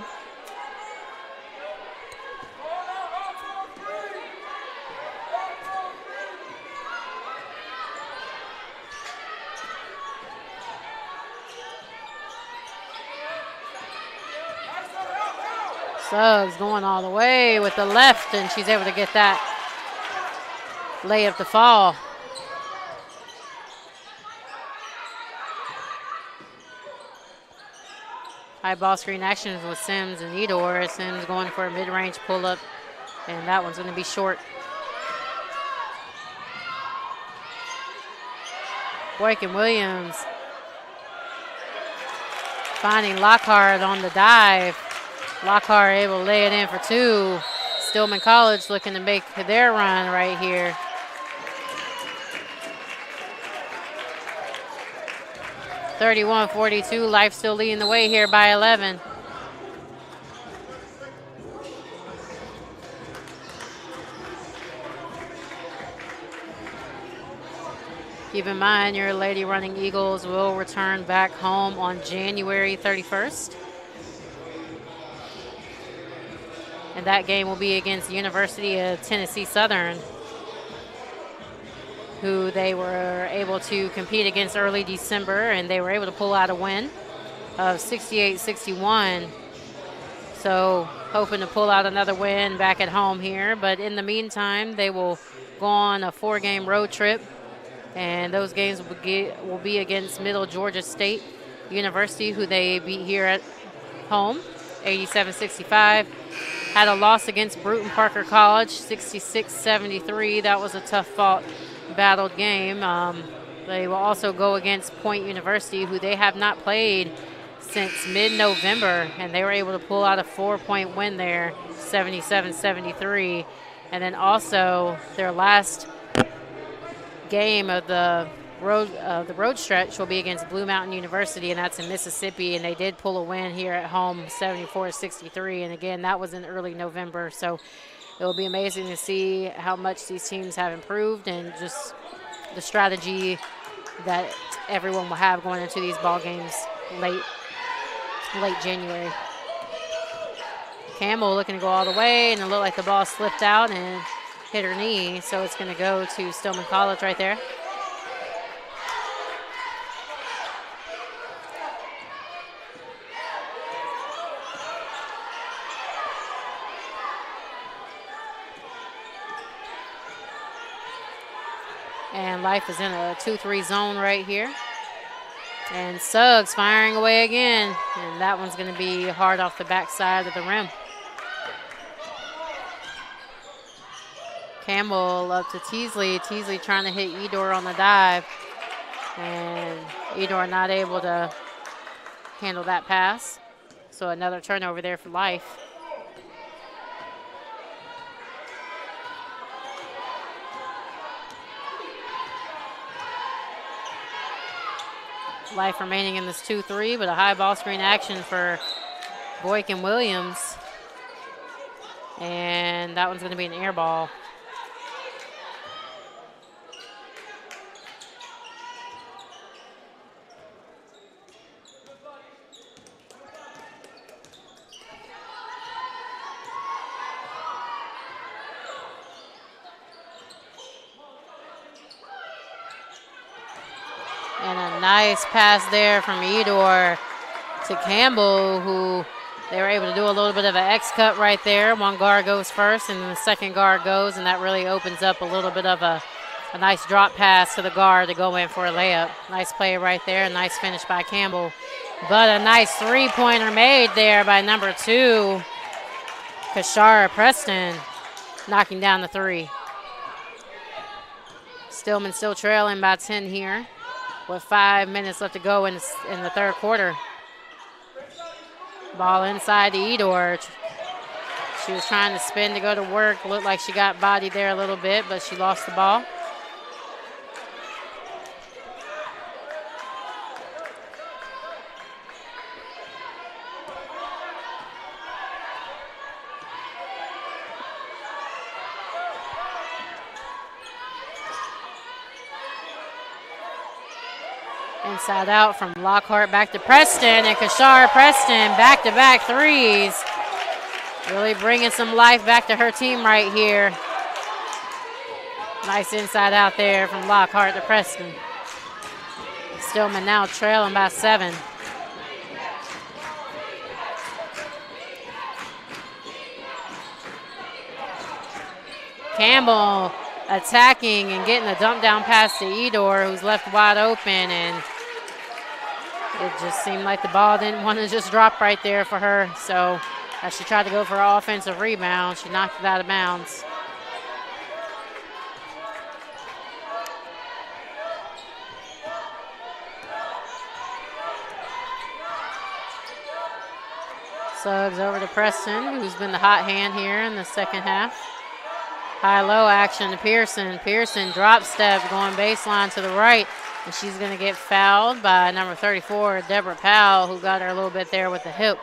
S1: Suggs going all the way with the left, and she's able to get that layup to fall. High ball screen actions with Sims and Edor. Sims going for a mid-range pull-up, and that one's going to be short. Boykin-Williams finding Lockhart on the dive. Lockhart able to lay it in for 2. Stillman College looking to make their run right here. (31-42). Life still leading the way here by 11. Keep in mind, your Lady Running Eagles will return back home on January 31st. And that game will be against the University of Tennessee Southern, who they were able to compete against early December, and they were able to pull out a win of 68-61. So hoping to pull out another win back at home here. But in the meantime, they will go on a 4-game road trip, and those games will be against Middle Georgia State University, who they beat here at home, 87-65. Had a loss against Bruton Parker College, 66-73. That was a tough-fought, battled game. They will also go against Point University, who they have not played since mid-November, and they were able to pull out a 4-point win there, 77-73. And then also their last game of the road stretch will be against Blue Mountain University, and that's in Mississippi, and they did pull a win here at home, 74-63. And again, that was in early November, so it will be amazing to see how much these teams have improved and just the strategy that everyone will have going into these ball games late January. Campbell looking to go all the way, and it looked like the ball slipped out and hit her knee, so it's going to go to Stillman College right there. And Life is in a 2-3 zone right here. And Suggs firing away again. And that one's going to be hard off the backside of the rim. Campbell up to Teasley. Teasley trying to hit Edor on the dive. And Edor not able to handle that pass. So another turnover there for Life. Life remaining in this 2-3, but a high ball screen action for Boykin-Williams. And that one's going to be an air ball. And a nice pass there from Edor to Campbell, who they were able to do a little bit of an X cut right there. One guard goes first, and then the second guard goes, and that really opens up a little bit of a nice drop pass to the guard to go in for a layup. Nice play right there, a nice finish by Campbell. But a nice three-pointer made there by number 2, Kashara Preston, knocking down the 3. Stillman still trailing by 10 here, with 5 minutes left to go in the third quarter. Ball inside to Edor. She was trying to spin to go to work. Looked like she got bodied there a little bit, but she lost the ball. Inside out from Lockhart back to Preston, and Kashara Preston back-to-back threes. Really bringing some life back to her team right here. Nice inside out there from Lockhart to Preston. Stillman now trailing by 7. Campbell attacking and getting a dump down pass to Edor, who's left wide open, and it just seemed like the ball didn't want to just drop right there for her. So as she tried to go for an offensive rebound, she knocked it out of bounds. Suggs over to Preston, who's been the hot hand here in the second half. High-low action to Pearson. Pearson drop step going baseline to the right, and she's going to get fouled by number 34, Deborah Powell, who got her a little bit there with the hip.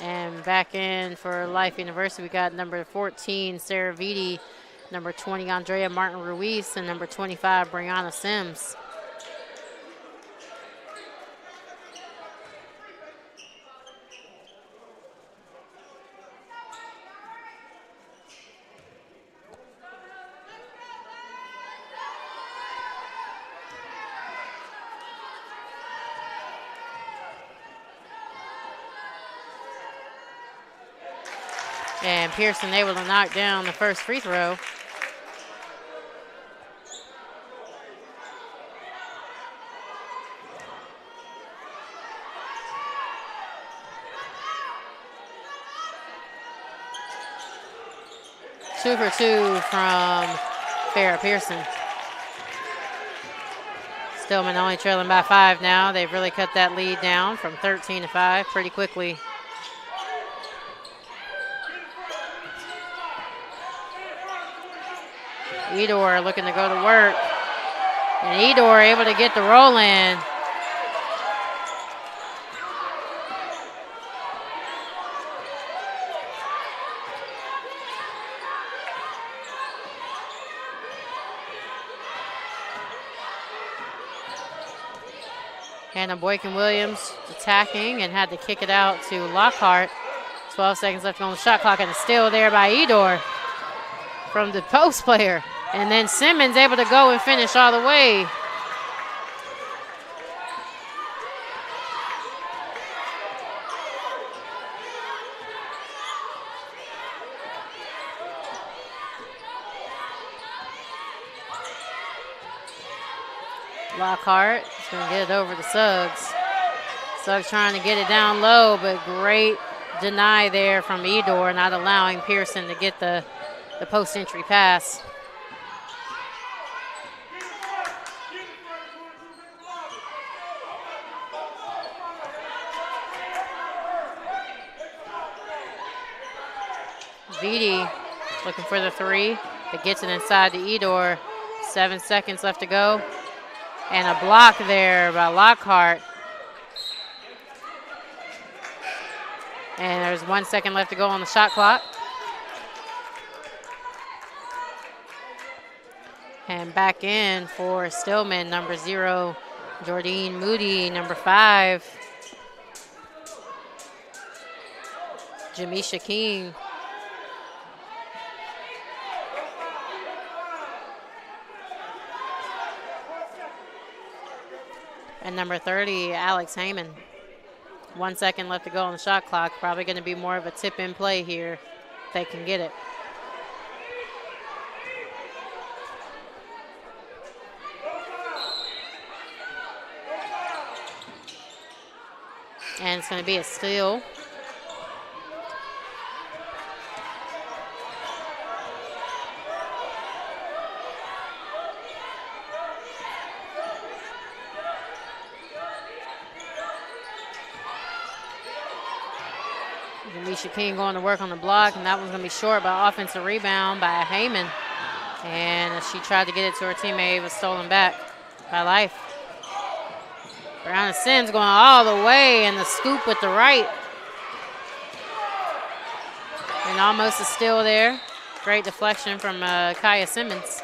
S1: And back in for Life University, we got number 14, Sarah Vitti, number 20, Andrea Martin Ruiz, and number 25, Brianna Sims. And Pearson able to knock down the first free throw. Two for two from Farrah Pearson. Stillman only trailing by 5 now. They've really cut that lead down from 13 to 5 pretty quickly. Edor looking to go to work. And Edor able to get the roll in. Hannah Boykin-Williams attacking and had to kick it out to Lockhart. 12 seconds left on the shot clock, and a steal there by Edor from the post player. And then Simmons able to go and finish all the way. Lockhart is going to get it over to Suggs. Suggs trying to get it down low, but great deny there from Edor, not allowing Pearson to get the post-entry pass. Vitti looking for the three, but gets it inside to Edor. 7 seconds left to go. And a block there by Lockhart. And there's 1 second left to go on the shot clock. And back in for Stillman, number 0, Jordine Moody, number 5, Jamisha King. And number 30, Alex Heyman. 1 second left to go on the shot clock. Probably going to be more of a tip-in play here if they can get it. And it's going to be a steal. Jamisha King going to work on the block, and that one's going to be short by offensive rebound by Heyman. And as she tried to get it to her teammate, it was stolen back by Life. Brianna Sims going all the way, and the scoop with the right. And almost a steal there. Great deflection from Kaya Simmons.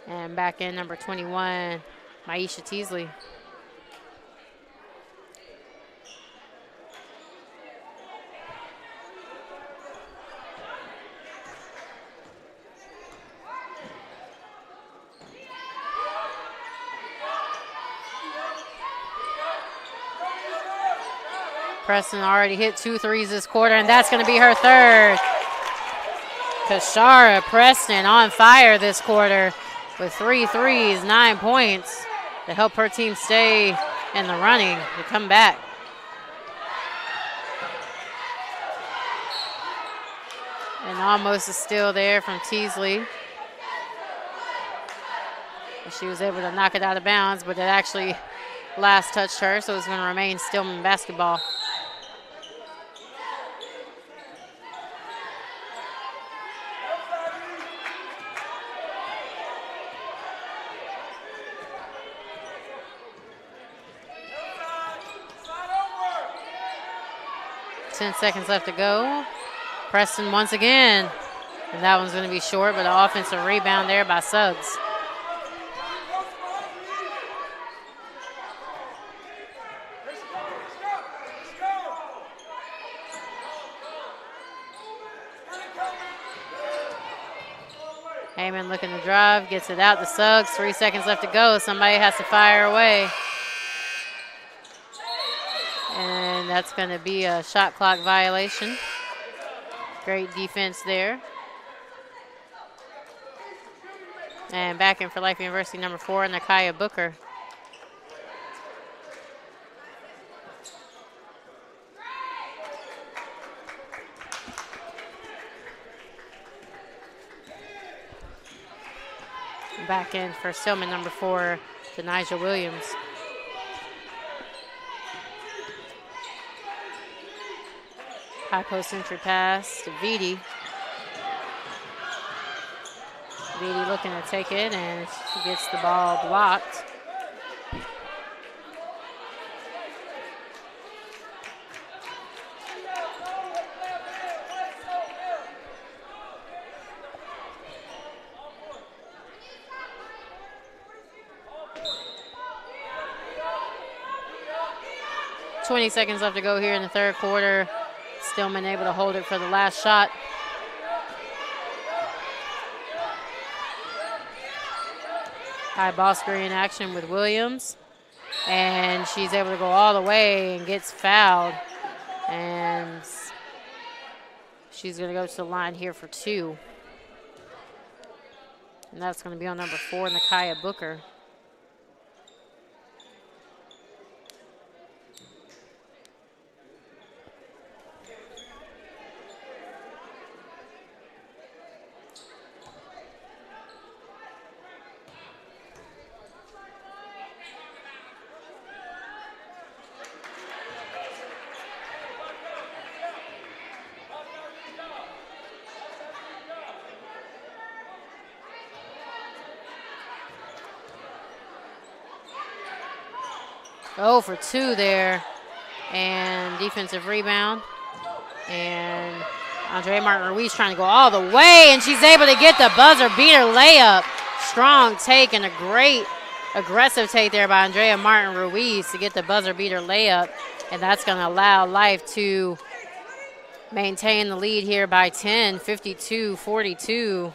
S1: And back in number 21, Maisha Teasley. Preston already hit 2 threes this quarter, and that's going to be her third. Kashara Preston on fire this quarter with 3 threes, 9 points to help her team stay in the running to come back. And almost a steal there from Teasley. She was able to knock it out of bounds, but it actually last touched her, so it's going to remain Stillman basketball. Ten seconds left to go. Preston once again. And that one's going to be short, but an offensive rebound there by Suggs. Heyman looking to drive, gets it out to Suggs. 3 seconds left to go. Somebody has to fire away. And that's going to be a shot clock violation. Great defense there. And back in for Life University, number 4, Nakaya Booker. Back in for Stillman, number 4, Denija Williams. High post entry pass to Vitti. Vitti looking to take it, and she gets the ball blocked. .20 seconds left to go here in the third quarter. Stillman able to hold it for the last shot. High ball screen action with Williams. And she's able to go all the way and gets fouled. And she's going to go to the line here for 2. And that's going to be on number 4, Nakaya Booker. Oh, for 2 there. And defensive rebound. And Andrea Martin-Ruiz trying to go all the way, and she's able to get the buzzer beater layup. Strong take and a great aggressive take there by Andrea Martin-Ruiz to get the buzzer beater layup. And that's going to allow Life to maintain the lead here by 10, 52-42.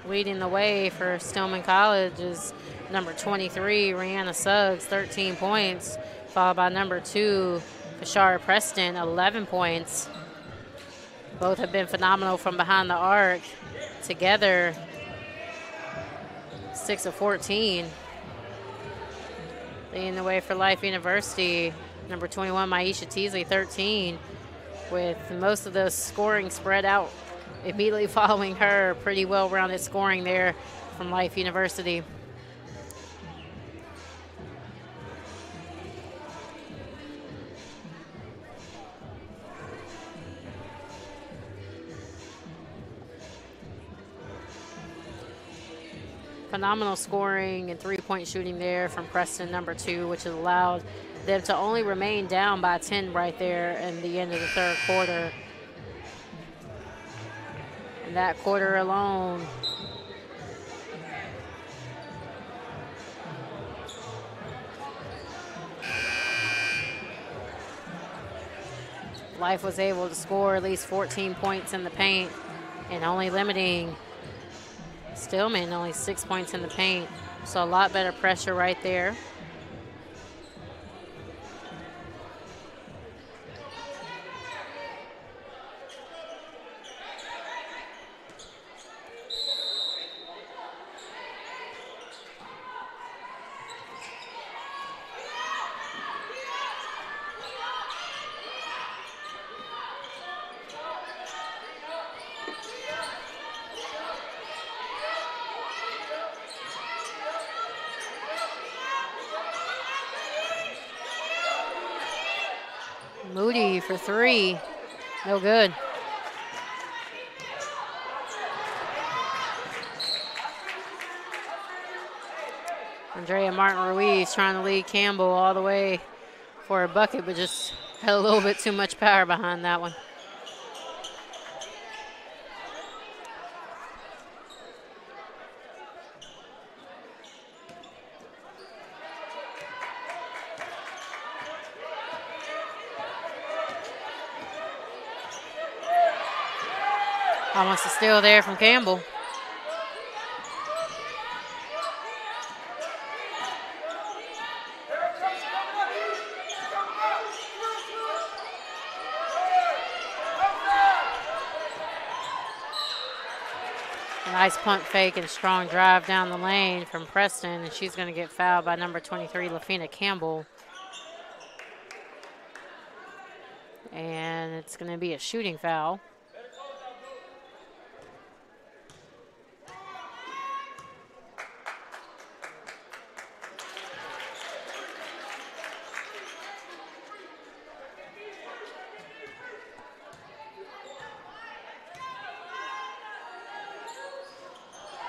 S1: Leading the way for Stillman College is number 23, Rihanna Suggs, 13 points, followed by number 2, Kashara Preston, 11 points. Both have been phenomenal from behind the arc. Together, 6 of 14. Leading the way for Life University, number 21, Maisha Teasley, 13, with most of the scoring spread out immediately following her. Pretty well-rounded scoring there from Life University. Phenomenal scoring and three-point shooting there from Preston, number 2, which has allowed them to only remain down by 10 right there in the end of the third quarter. And that quarter alone, Life was able to score at least 14 points in the paint and only limiting Stillman only 6 points in the paint. So a lot better pressure right there. Moody for 3. No good. Andrea Martin-Ruiz trying to lead Campbell all the way for a bucket, but just had a little bit too much power behind that one. Almost a steal there from Campbell. A nice punt fake and strong drive down the lane from Preston, and she's going to get fouled by number 23, LaFina Campbell. And it's going to be a shooting foul.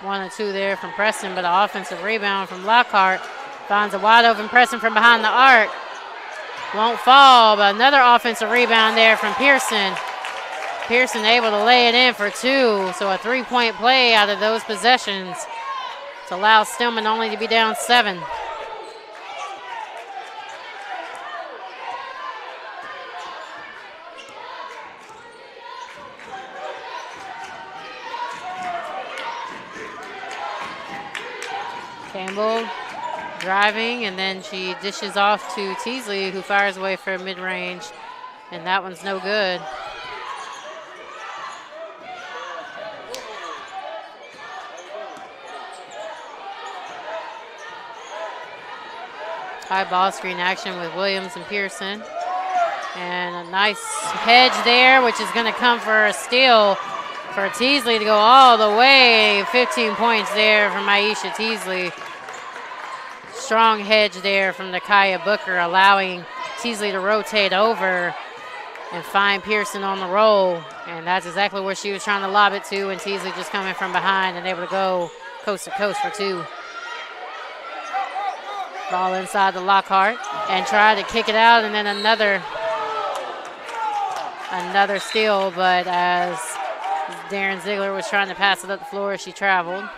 S1: One or two there from Preston, but an offensive rebound from Lockhart. Finds a wide open Preston from behind the arc. Won't fall, but another offensive rebound there from Pearson. Pearson able to lay it in for 2, so a 3-point play out of those possessions to allow Stillman only to be down 7. Campbell driving, and then she dishes off to Teasley, who fires away for mid-range, and that one's no good. High ball screen action with Williams and Pearson. And a nice hedge there, which is going to come for a steal for Teasley to go all the way. 15 points there from Aisha Teasley. Strong hedge there from Nakaya Booker, allowing Teasley to rotate over and find Pearson on the roll. And that's exactly where she was trying to lob it to, and Teasley just coming from behind and able to go coast to coast for 2. Ball inside the Lockhart and tried to kick it out, and then another steal, but as Darren Ziegler was trying to pass it up the floor, she traveled.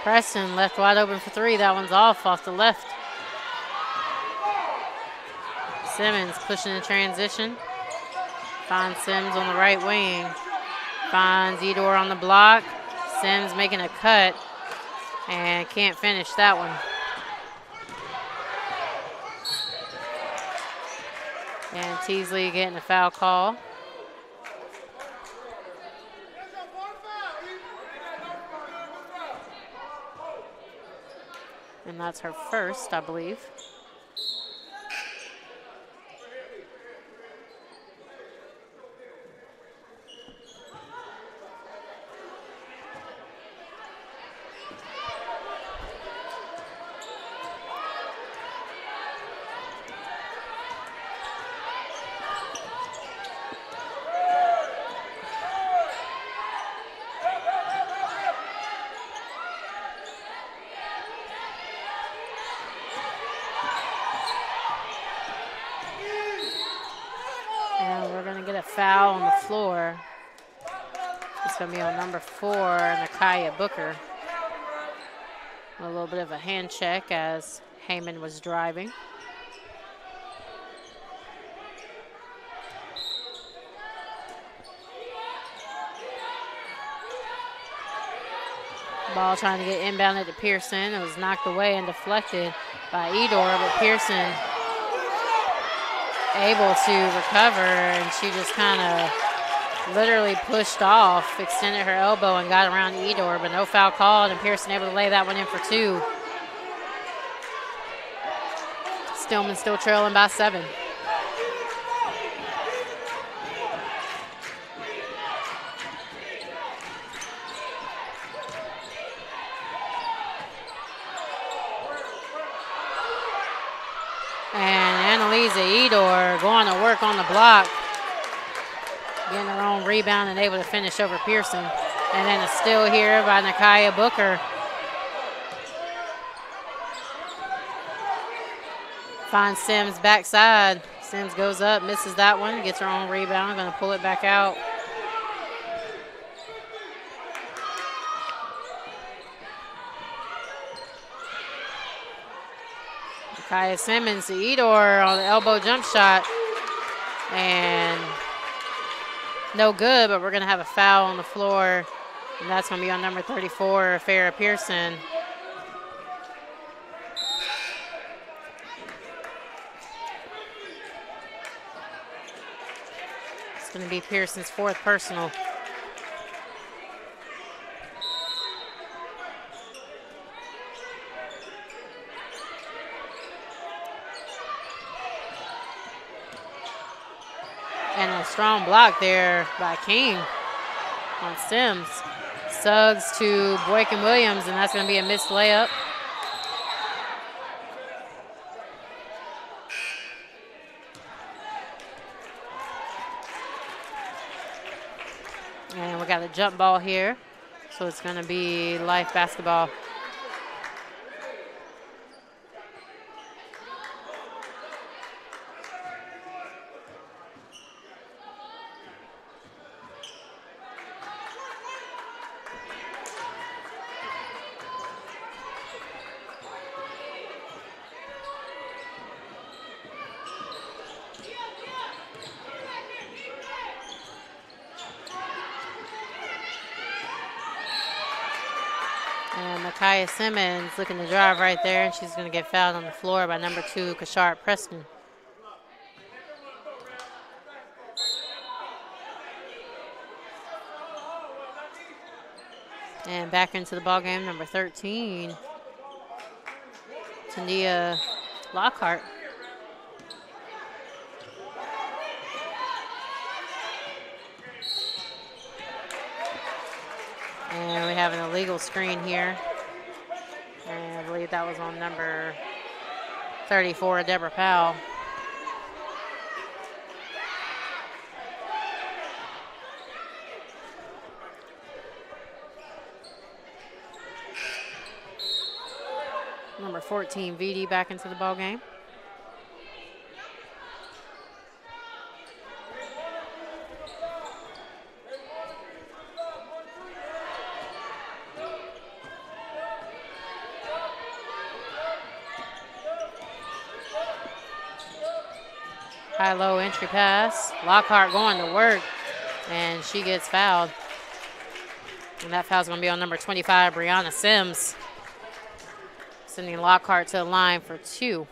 S1: Preston left wide open for 3. That one's off the left. Simmons pushing in transition. Finds Sims on the right wing. Finds Edor on the block. Sims making a cut and can't finish that one. And Teasley getting a foul call. And that's her first, I believe. And we're going to get a foul on the floor. It's going to be on number 4, Nakaya Booker. A little bit of a hand check as Heyman was driving. Ball trying to get inbounded to Pearson. It was knocked away and deflected by Edor, but Pearson able to recover, and she just kind of literally pushed off, extended her elbow and got around Edor, but no foul called, and Pearson able to lay that one in for 2. Stillman still trailing by 7. And Annalisa Edor going to work on the block, getting her own rebound and able to finish over Pearson. And then a steal here by Nakaya Booker. Finds Sims backside. Sims goes up, misses that one, gets her own rebound, going to pull it back out. Kaya Simmons to Edor on the elbow jump shot. And no good, but we're going to have a foul on the floor. And that's going to be on number 34, Farrah Pearson. It's going to be Pearson's 4th personal. And a strong block there by King on Sims. Suggs to Boykin Williams, and that's going to be a missed layup. And we got a jump ball here, so it's going to be Life basketball. And Nakaya Simmons looking to drive right there, and she's going to get fouled on the floor by number 2, Kashard Preston. And back into the ball game, number 13, Tania Lockhart. And we have an illegal screen here. And I believe that was on number 34, Deborah Powell. Number 14, VD back into the ball game. High-low entry pass. Lockhart going to work, and she gets fouled. And that foul's going to be on number 25, Brianna Sims. Sending Lockhart to the line for 2.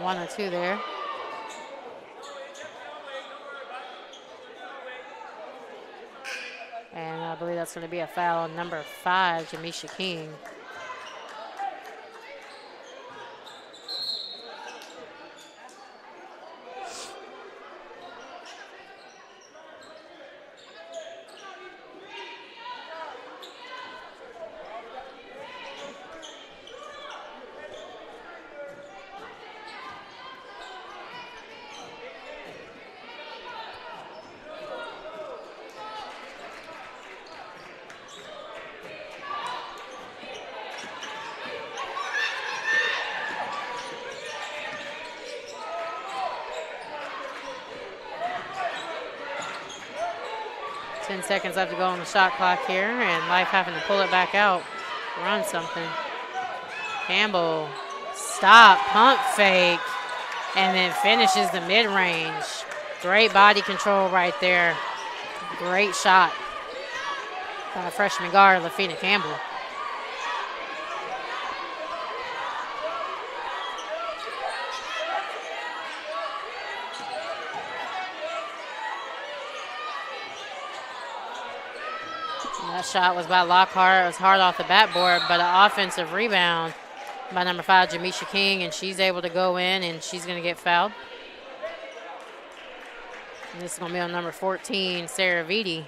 S1: 1 or 2 there. And I believe that's going to be a foul on number 5, Jamisha King. Seconds left to go on the shot clock here, and Life having to pull it back out, run something. Campbell, stop, pump fake, and then finishes the mid-range. Great body control right there. Great shot by freshman guard Lafina Campbell. That shot was by Lockhart. It was hard off the backboard, but an offensive rebound by number 5, Jamisha King, and she's able to go in, and she's going to get fouled. And this is going to be on number 14, Sarah Vitti.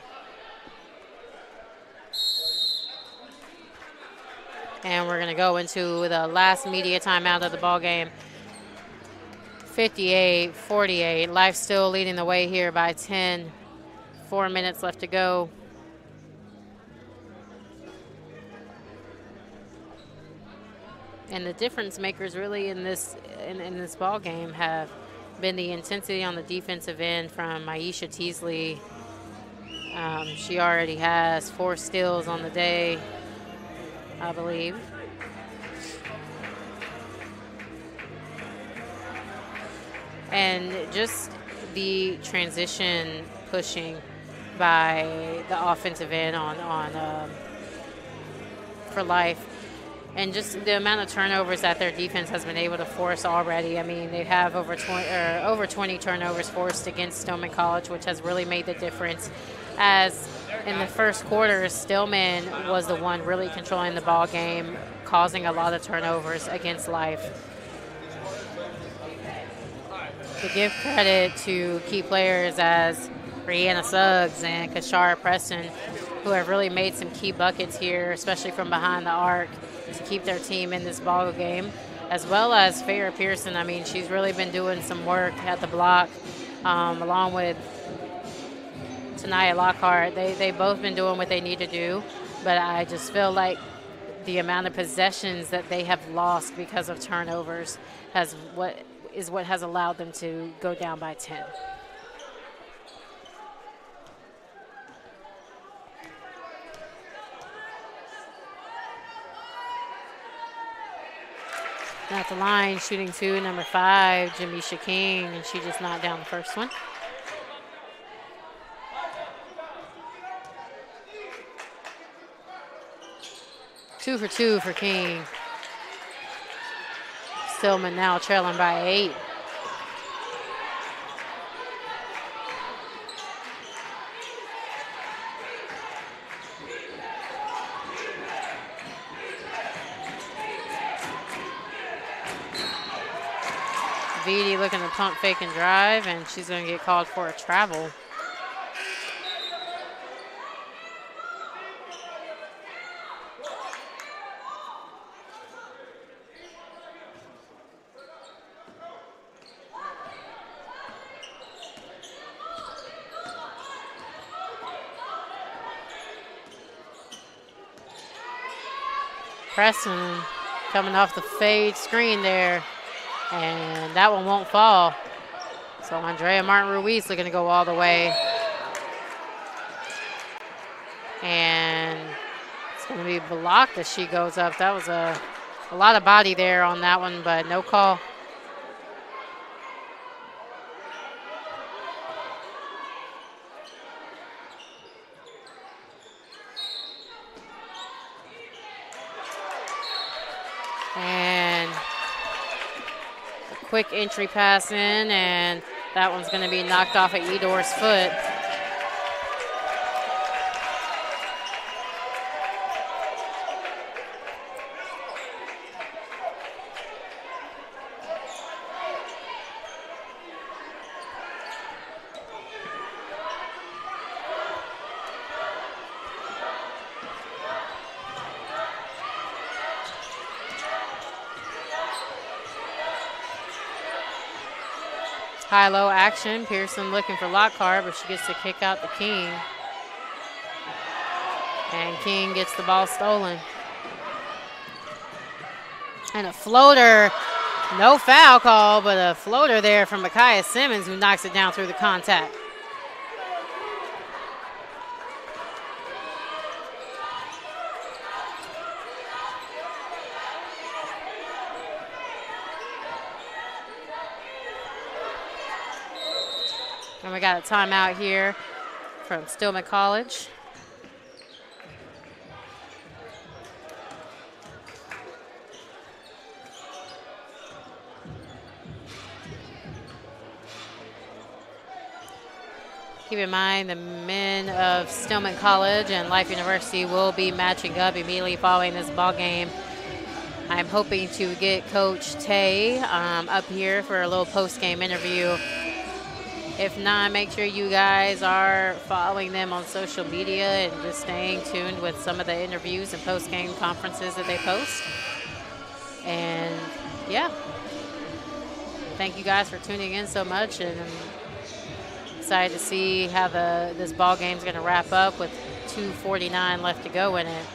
S1: And we're going to go into the last media timeout of the ball game. 58-48. Life still leading the way here by 10. 4 minutes left to go. And the difference makers really in this ball game have been the intensity on the defensive end from Aisha Teasley. She already has 4 steals on the day, I believe. And just the transition pushing by the offensive end on for Life. And just the amount of turnovers that their defense has been able to force already. I mean, they have over 20 turnovers forced against Stillman College, which has really made the difference. As in the first quarter, Stillman was the one really controlling the ball game, causing a lot of turnovers against Life. To give credit to key players as Brianna Suggs and Kashara Preston, who have really made some key buckets here, especially from behind the arc, to keep their team in this ball game, as well as Farrah Pearson. I mean, she's really been doing some work at the block, along with Tanaya Lockhart. They've both been doing what they need to do, but I just feel like the amount of possessions that they have lost because of turnovers is what has allowed them to go down by 10. At the line, shooting 2, number 5, Jamisha King, and she just knocked down the first one. Two for 2 for King. Stillman now trailing by 8. Vitti looking to pump, fake, and drive, and she's going to get called for a travel. Preston coming off the fade screen there, and that one won't fall. So Andrea Martin-Ruiz looking to go all the way. And it's going to be blocked as she goes up. That was a lot of body there on that one, but no call. quick entry pass in, and that one's going to be knocked off at Edor's foot. High-low action. Pearson looking for Lockhart, but she gets to kick out to King. And King gets the ball stolen. And a floater, no foul call, but a floater there from Micaiah Simmons, who knocks it down through the contact. And we got a timeout here from Stillman College. Keep in mind the men of Stillman College and Life University will be matching up immediately following this ball game. I'm hoping to get Coach Tay up here for a little post-game interview. If not, make sure you guys are following them on social media and just staying tuned with some of the interviews and post-game conferences that they post. And yeah, thank you guys for tuning in so much, and I'm excited to see how this ball game is going to wrap up with 2:49 left to go in it.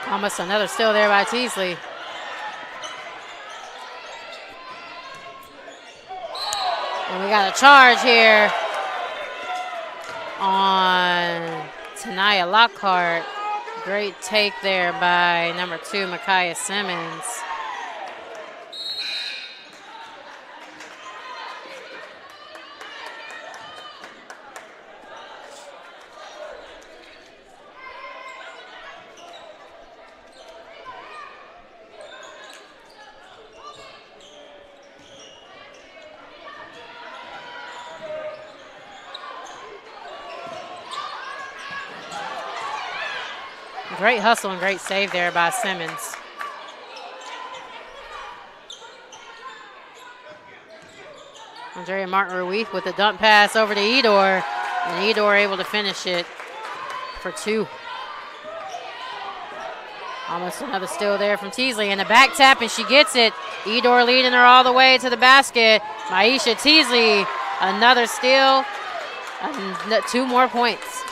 S1: Almost another steal there by Teasley. And we got a charge here on Tanaya Lockhart. Great take there by number 2, Micaiah Simmons. Great hustle and great save there by Simmons. Andrea Martin-Ruiz with a dump pass over to Edor, and Edor able to finish it for 2. Almost another steal there from Teasley, and a back tap, and she gets it. Edor leading her all the way to the basket. Maisha Teasley, another steal, and 2 more points.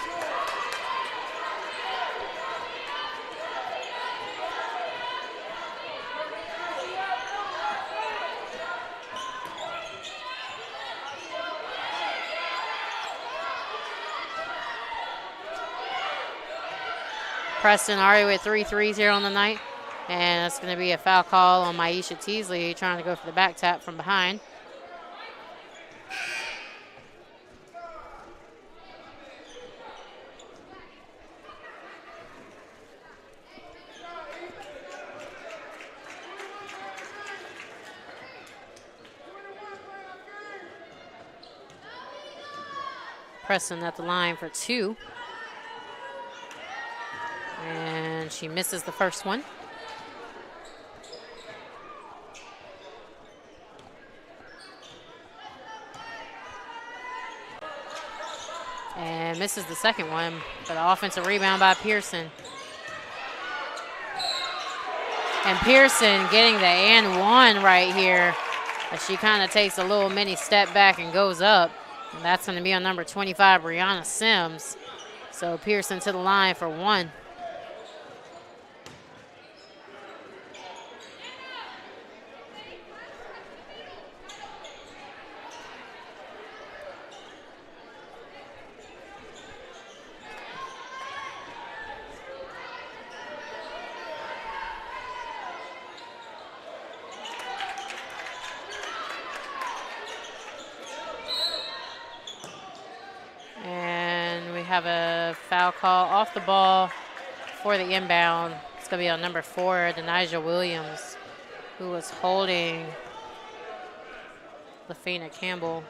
S1: Preston already with 3 threes here on the night. And it's going to be a foul call on Maisha Teasley trying to go for the back tap from behind. Preston at the line for 2. And she misses the first one. And misses the second one, but an offensive rebound by Pearson. And Pearson getting the and one right here, as she kind of takes a little mini step back and goes up. And that's going to be on number 25, Brianna Sims. So Pearson to the line for 1. have a foul call off the ball for the inbound. It's going to be on number 4, Denijah Williams, who was holding LaFina Campbell.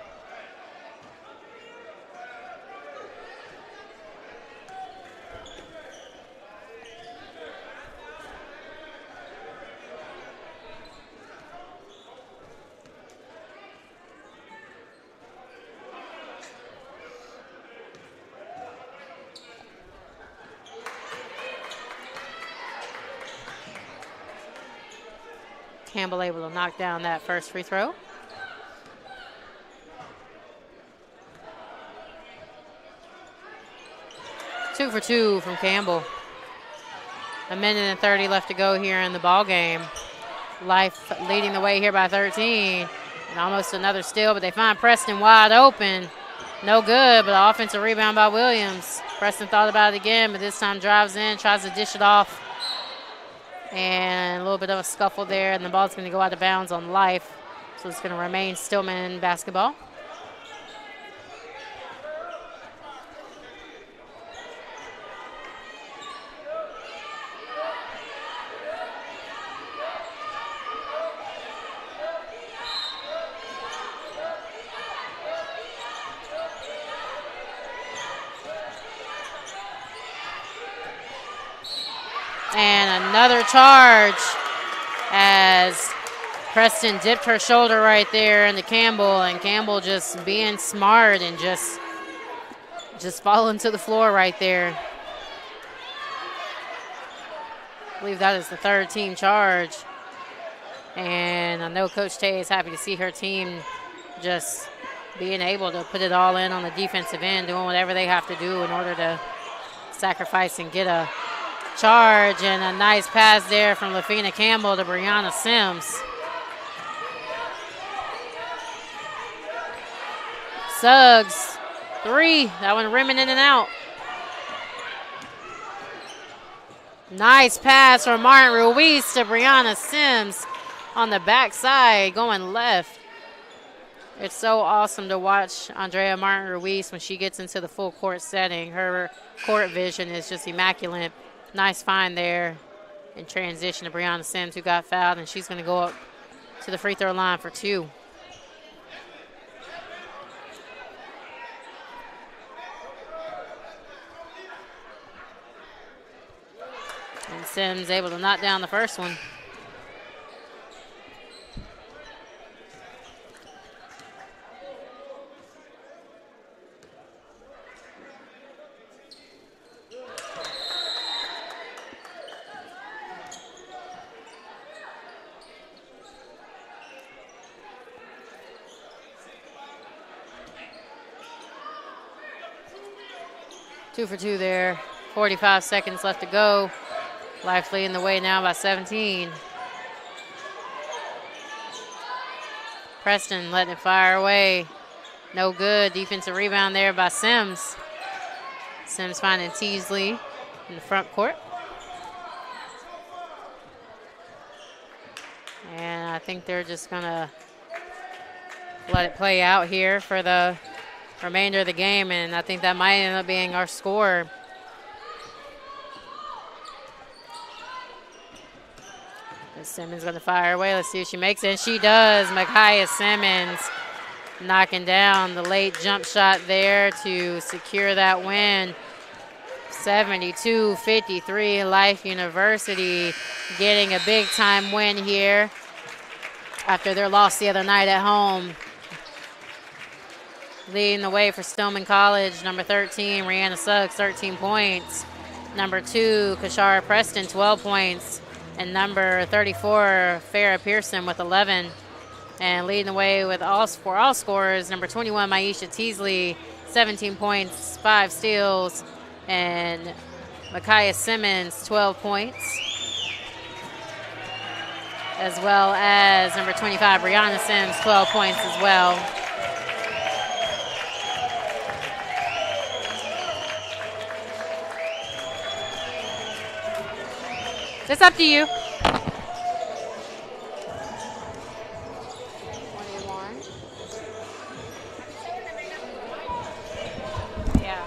S1: Campbell able to knock down that first free throw. Two for two from Campbell. A minute and 30 left to go here in the ball game. Life leading the way here by 13. And almost another steal, but they find Preston wide open. No good, but an offensive rebound by Williams. Preston thought about it again, but this time drives in, tries to dish it off. And a little bit of a scuffle there, and the ball's going to go out of bounds on Life. So it's going to remain Stillman basketball. And another charge as Preston dipped her shoulder right there into Campbell, and Campbell just being smart and just falling to the floor right there. I believe that is the third team charge. And I know Coach Tay is happy to see her team just being able to put it all in on the defensive end, doing whatever they have to do in order to sacrifice and get a charge. And a nice pass there from LaFina Campbell to Brianna Sims. Suggs, 3. That one rimming in and out. Nice pass from Martin Ruiz to Brianna Sims on the backside, going left. It's so awesome to watch Andrea Martin Ruiz when she gets into the full court setting. Her court vision is just immaculate. Nice find there in transition to Brianna Sims, who got fouled, and she's going to go up to the free throw line for 2. And Sims able to knock down the first one. Two for two there. 45 seconds left to go. Life leading the way now by 17. Preston letting it fire away. No good. Defensive rebound there by Sims. Sims finding Teasley in the front court. And I think they're just going to let it play out here for the remainder of the game, and I think that might end up being our score. Simmons going to fire away. Let's see if she makes it, and she does. Micaiah Simmons knocking down the late jump shot there to secure that win. 72-53, Life University getting a big-time win here after their loss the other night at home. Leading the way for Stillman College, number 13, Rihanna Suggs, 13 points. Number 2, Kashara Preston, 12 points. And number 34, Farrah Pearson with 11. And leading the way with all scorers, number 21, Maisha Teasley, 17 points, 5 steals. And Micaiah Simmons, 12 points. As well as number 25, Brianna Sims, 12 points as well. It's up to you. 21. Yeah.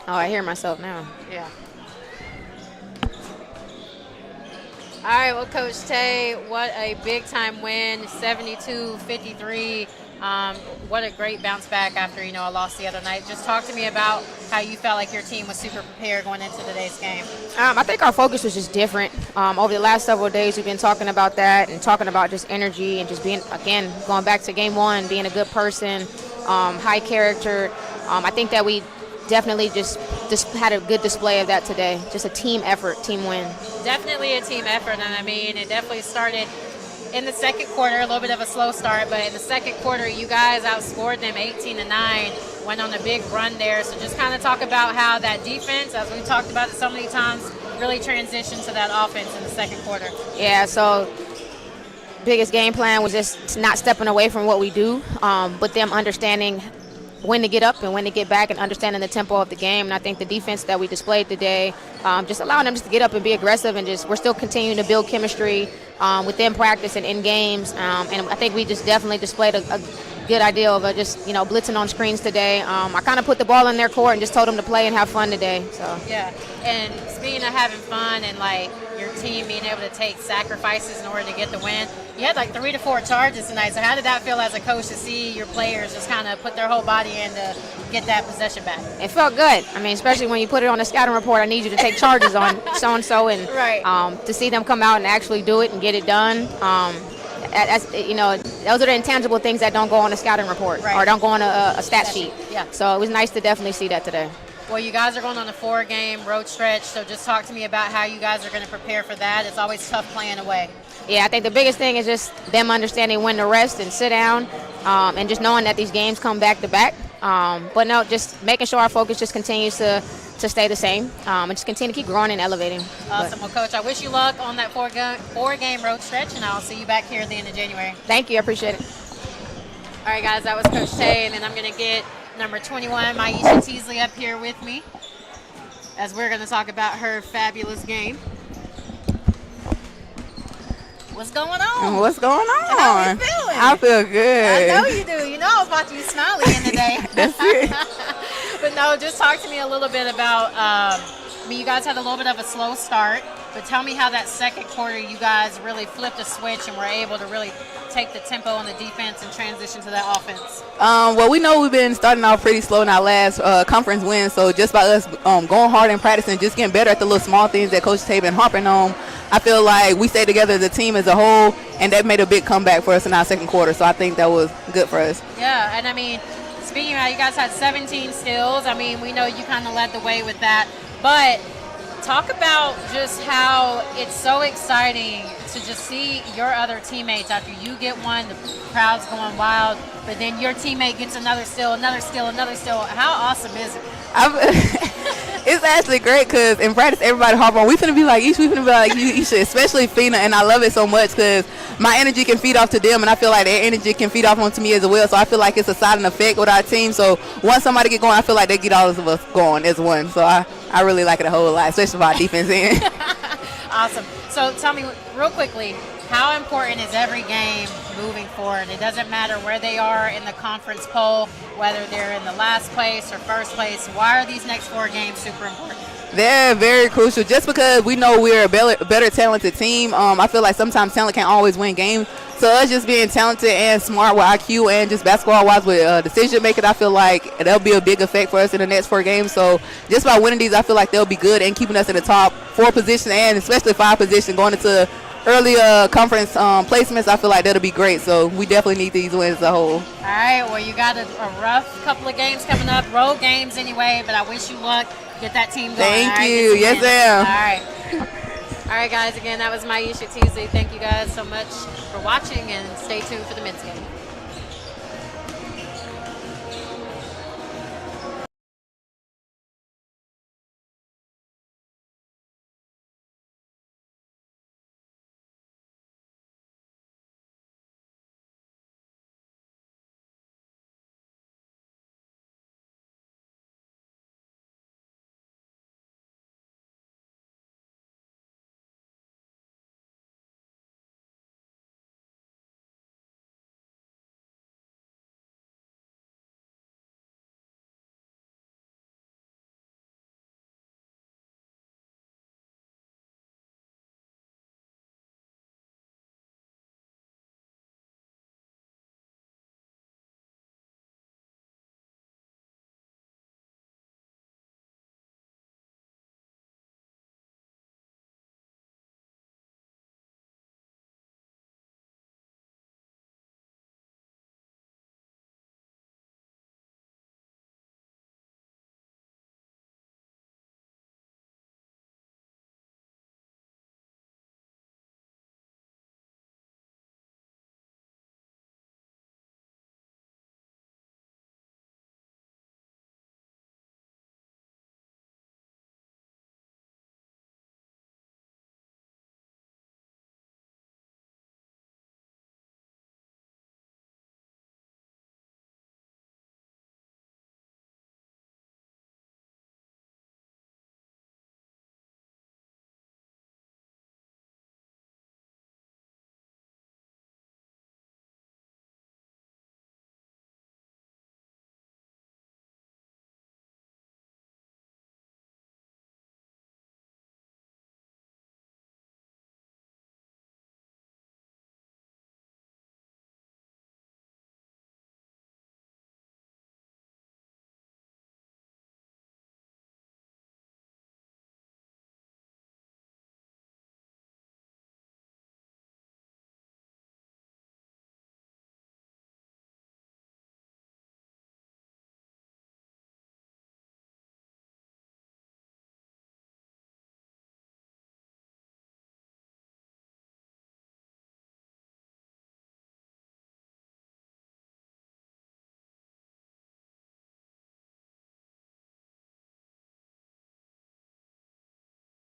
S3: Oh, I hear myself now.
S1: Yeah. All right, well, Coach Tay, what a big-time win, 72-53. What a great bounce back after, a loss the other night. Just talk to me about how you felt like your team was super prepared going into today's game.
S3: I think our focus was just different. Over the last several days, we've been talking about that and talking about just energy and just being, again, going back to game one, being a good person, high character. I think that we definitely just had a good display of that today. Just a team effort, team win.
S1: Definitely a team effort, and I mean, it definitely started in the second quarter, a little bit of a slow start, but in the second quarter, you guys outscored them 18-9, went on a big run there. So just kind of talk about how that defense, as we talked about it so many times, really transitioned to that offense in the second quarter.
S3: Yeah, so biggest game plan was just not stepping away from what we do, but them understanding when to get up and when to get back and understanding the tempo of the game. And I think the defense that we displayed today, just allowing them just to get up and be aggressive, and just we're still continuing to build chemistry within practice and in games. And I think we just definitely displayed a good idea of just blitzing on screens today. I kind of put the ball in their court and just told them to play and have fun today. So
S1: yeah, and speaking of having fun and like your team being able to take sacrifices in order to get the win, you had like 3 to 4 charges tonight. So how did that feel as a coach to see your players just kind of put their whole body in to get that possession back?
S3: It felt good. I mean, especially when you put it on the scouting report, I need you to take charges on so-and-so, and
S1: right.
S3: To see them come out and actually do it and get it done. Those are the intangible things that don't go on a scouting report,
S1: right,
S3: or don't go on a stat sheet.
S1: Yeah.
S3: So it was nice to definitely see that today.
S1: Well, you guys are going on a 4-game road stretch, so just talk to me about how you guys are going to prepare for that. It's always tough playing away.
S3: Yeah, I think the biggest thing is just them understanding when to rest and sit down, and just knowing that these games come back to back. But no, just making sure our focus just continues to stay the same, and just continue to keep growing and elevating.
S1: Awesome. Well, Coach, I wish you luck on that 4-game road stretch, and I'll see you back here at the end of January.
S3: Thank you. I appreciate it.
S1: All right, guys, that was Coach Tay, and then I'm going to get number 21, Maisha Teasley, up here with me as we're going to talk about her fabulous game. What's going on?
S4: What's going on?
S1: How you feeling?
S4: I feel good.
S1: I know you do. You know I was about to be smiley in the day.
S4: That's it.
S1: But no, just talk to me a little bit about, you guys had a little bit of a slow start, but tell me how that second quarter you guys really flipped a switch and were able to really take the tempo on the defense and transition to that offense.
S4: Well, we know we've been starting off pretty slow in our last conference win, so just by us going hard in practice and just getting better at the little small things that Coach Tay been harping on, I feel like we stayed together as a team as a whole, and that made a big comeback for us in our second quarter, so I think that was good for us.
S1: Yeah, and I mean, speaking of how you guys had 17 steals, I mean, we know you kind of led the way with that, but talk about just how it's so exciting to just see your other teammates after you get one, the crowd's going wild, but then your teammate gets another steal, another steal, another steal. How awesome is it?
S4: It's actually great because in practice everybody harp on, we finna be like Ish, we finna be like you, Isha, especially Fina, and I love it so much because my energy can feed off to them, and I feel like their energy can feed off onto me as well, so I feel like it's a side and effect with our team. So once somebody get going, I feel like they get all of us going as one, so I really like it a whole lot, especially for our defense end.
S1: Awesome. So tell me real quickly, how important is every game moving forward? It doesn't matter where they are in the conference poll, whether they're in the last place or first place. Why are these next 4 games super important?
S4: They're very crucial just because we know we're a better talented team. I feel like sometimes talent can't always win games. So us just being talented and smart with IQ and just basketball-wise with decision making, I feel like that'll be a big effect for us in the next 4 games. So just by winning these, I feel like they'll be good and keeping us in the top 4 position and especially 5 position going into early conference placements. I feel like that'll be great. So we definitely need these wins as a whole.
S1: All right. Well, you got a rough couple of games coming up, road games anyway, but I wish you luck. Get that team going.
S4: Thank
S1: right?
S4: you. Yes, ma'am.
S1: All right. All right, guys. Again, that was Maisha Teasley. Thank you guys so much for watching, and stay tuned for the men's game.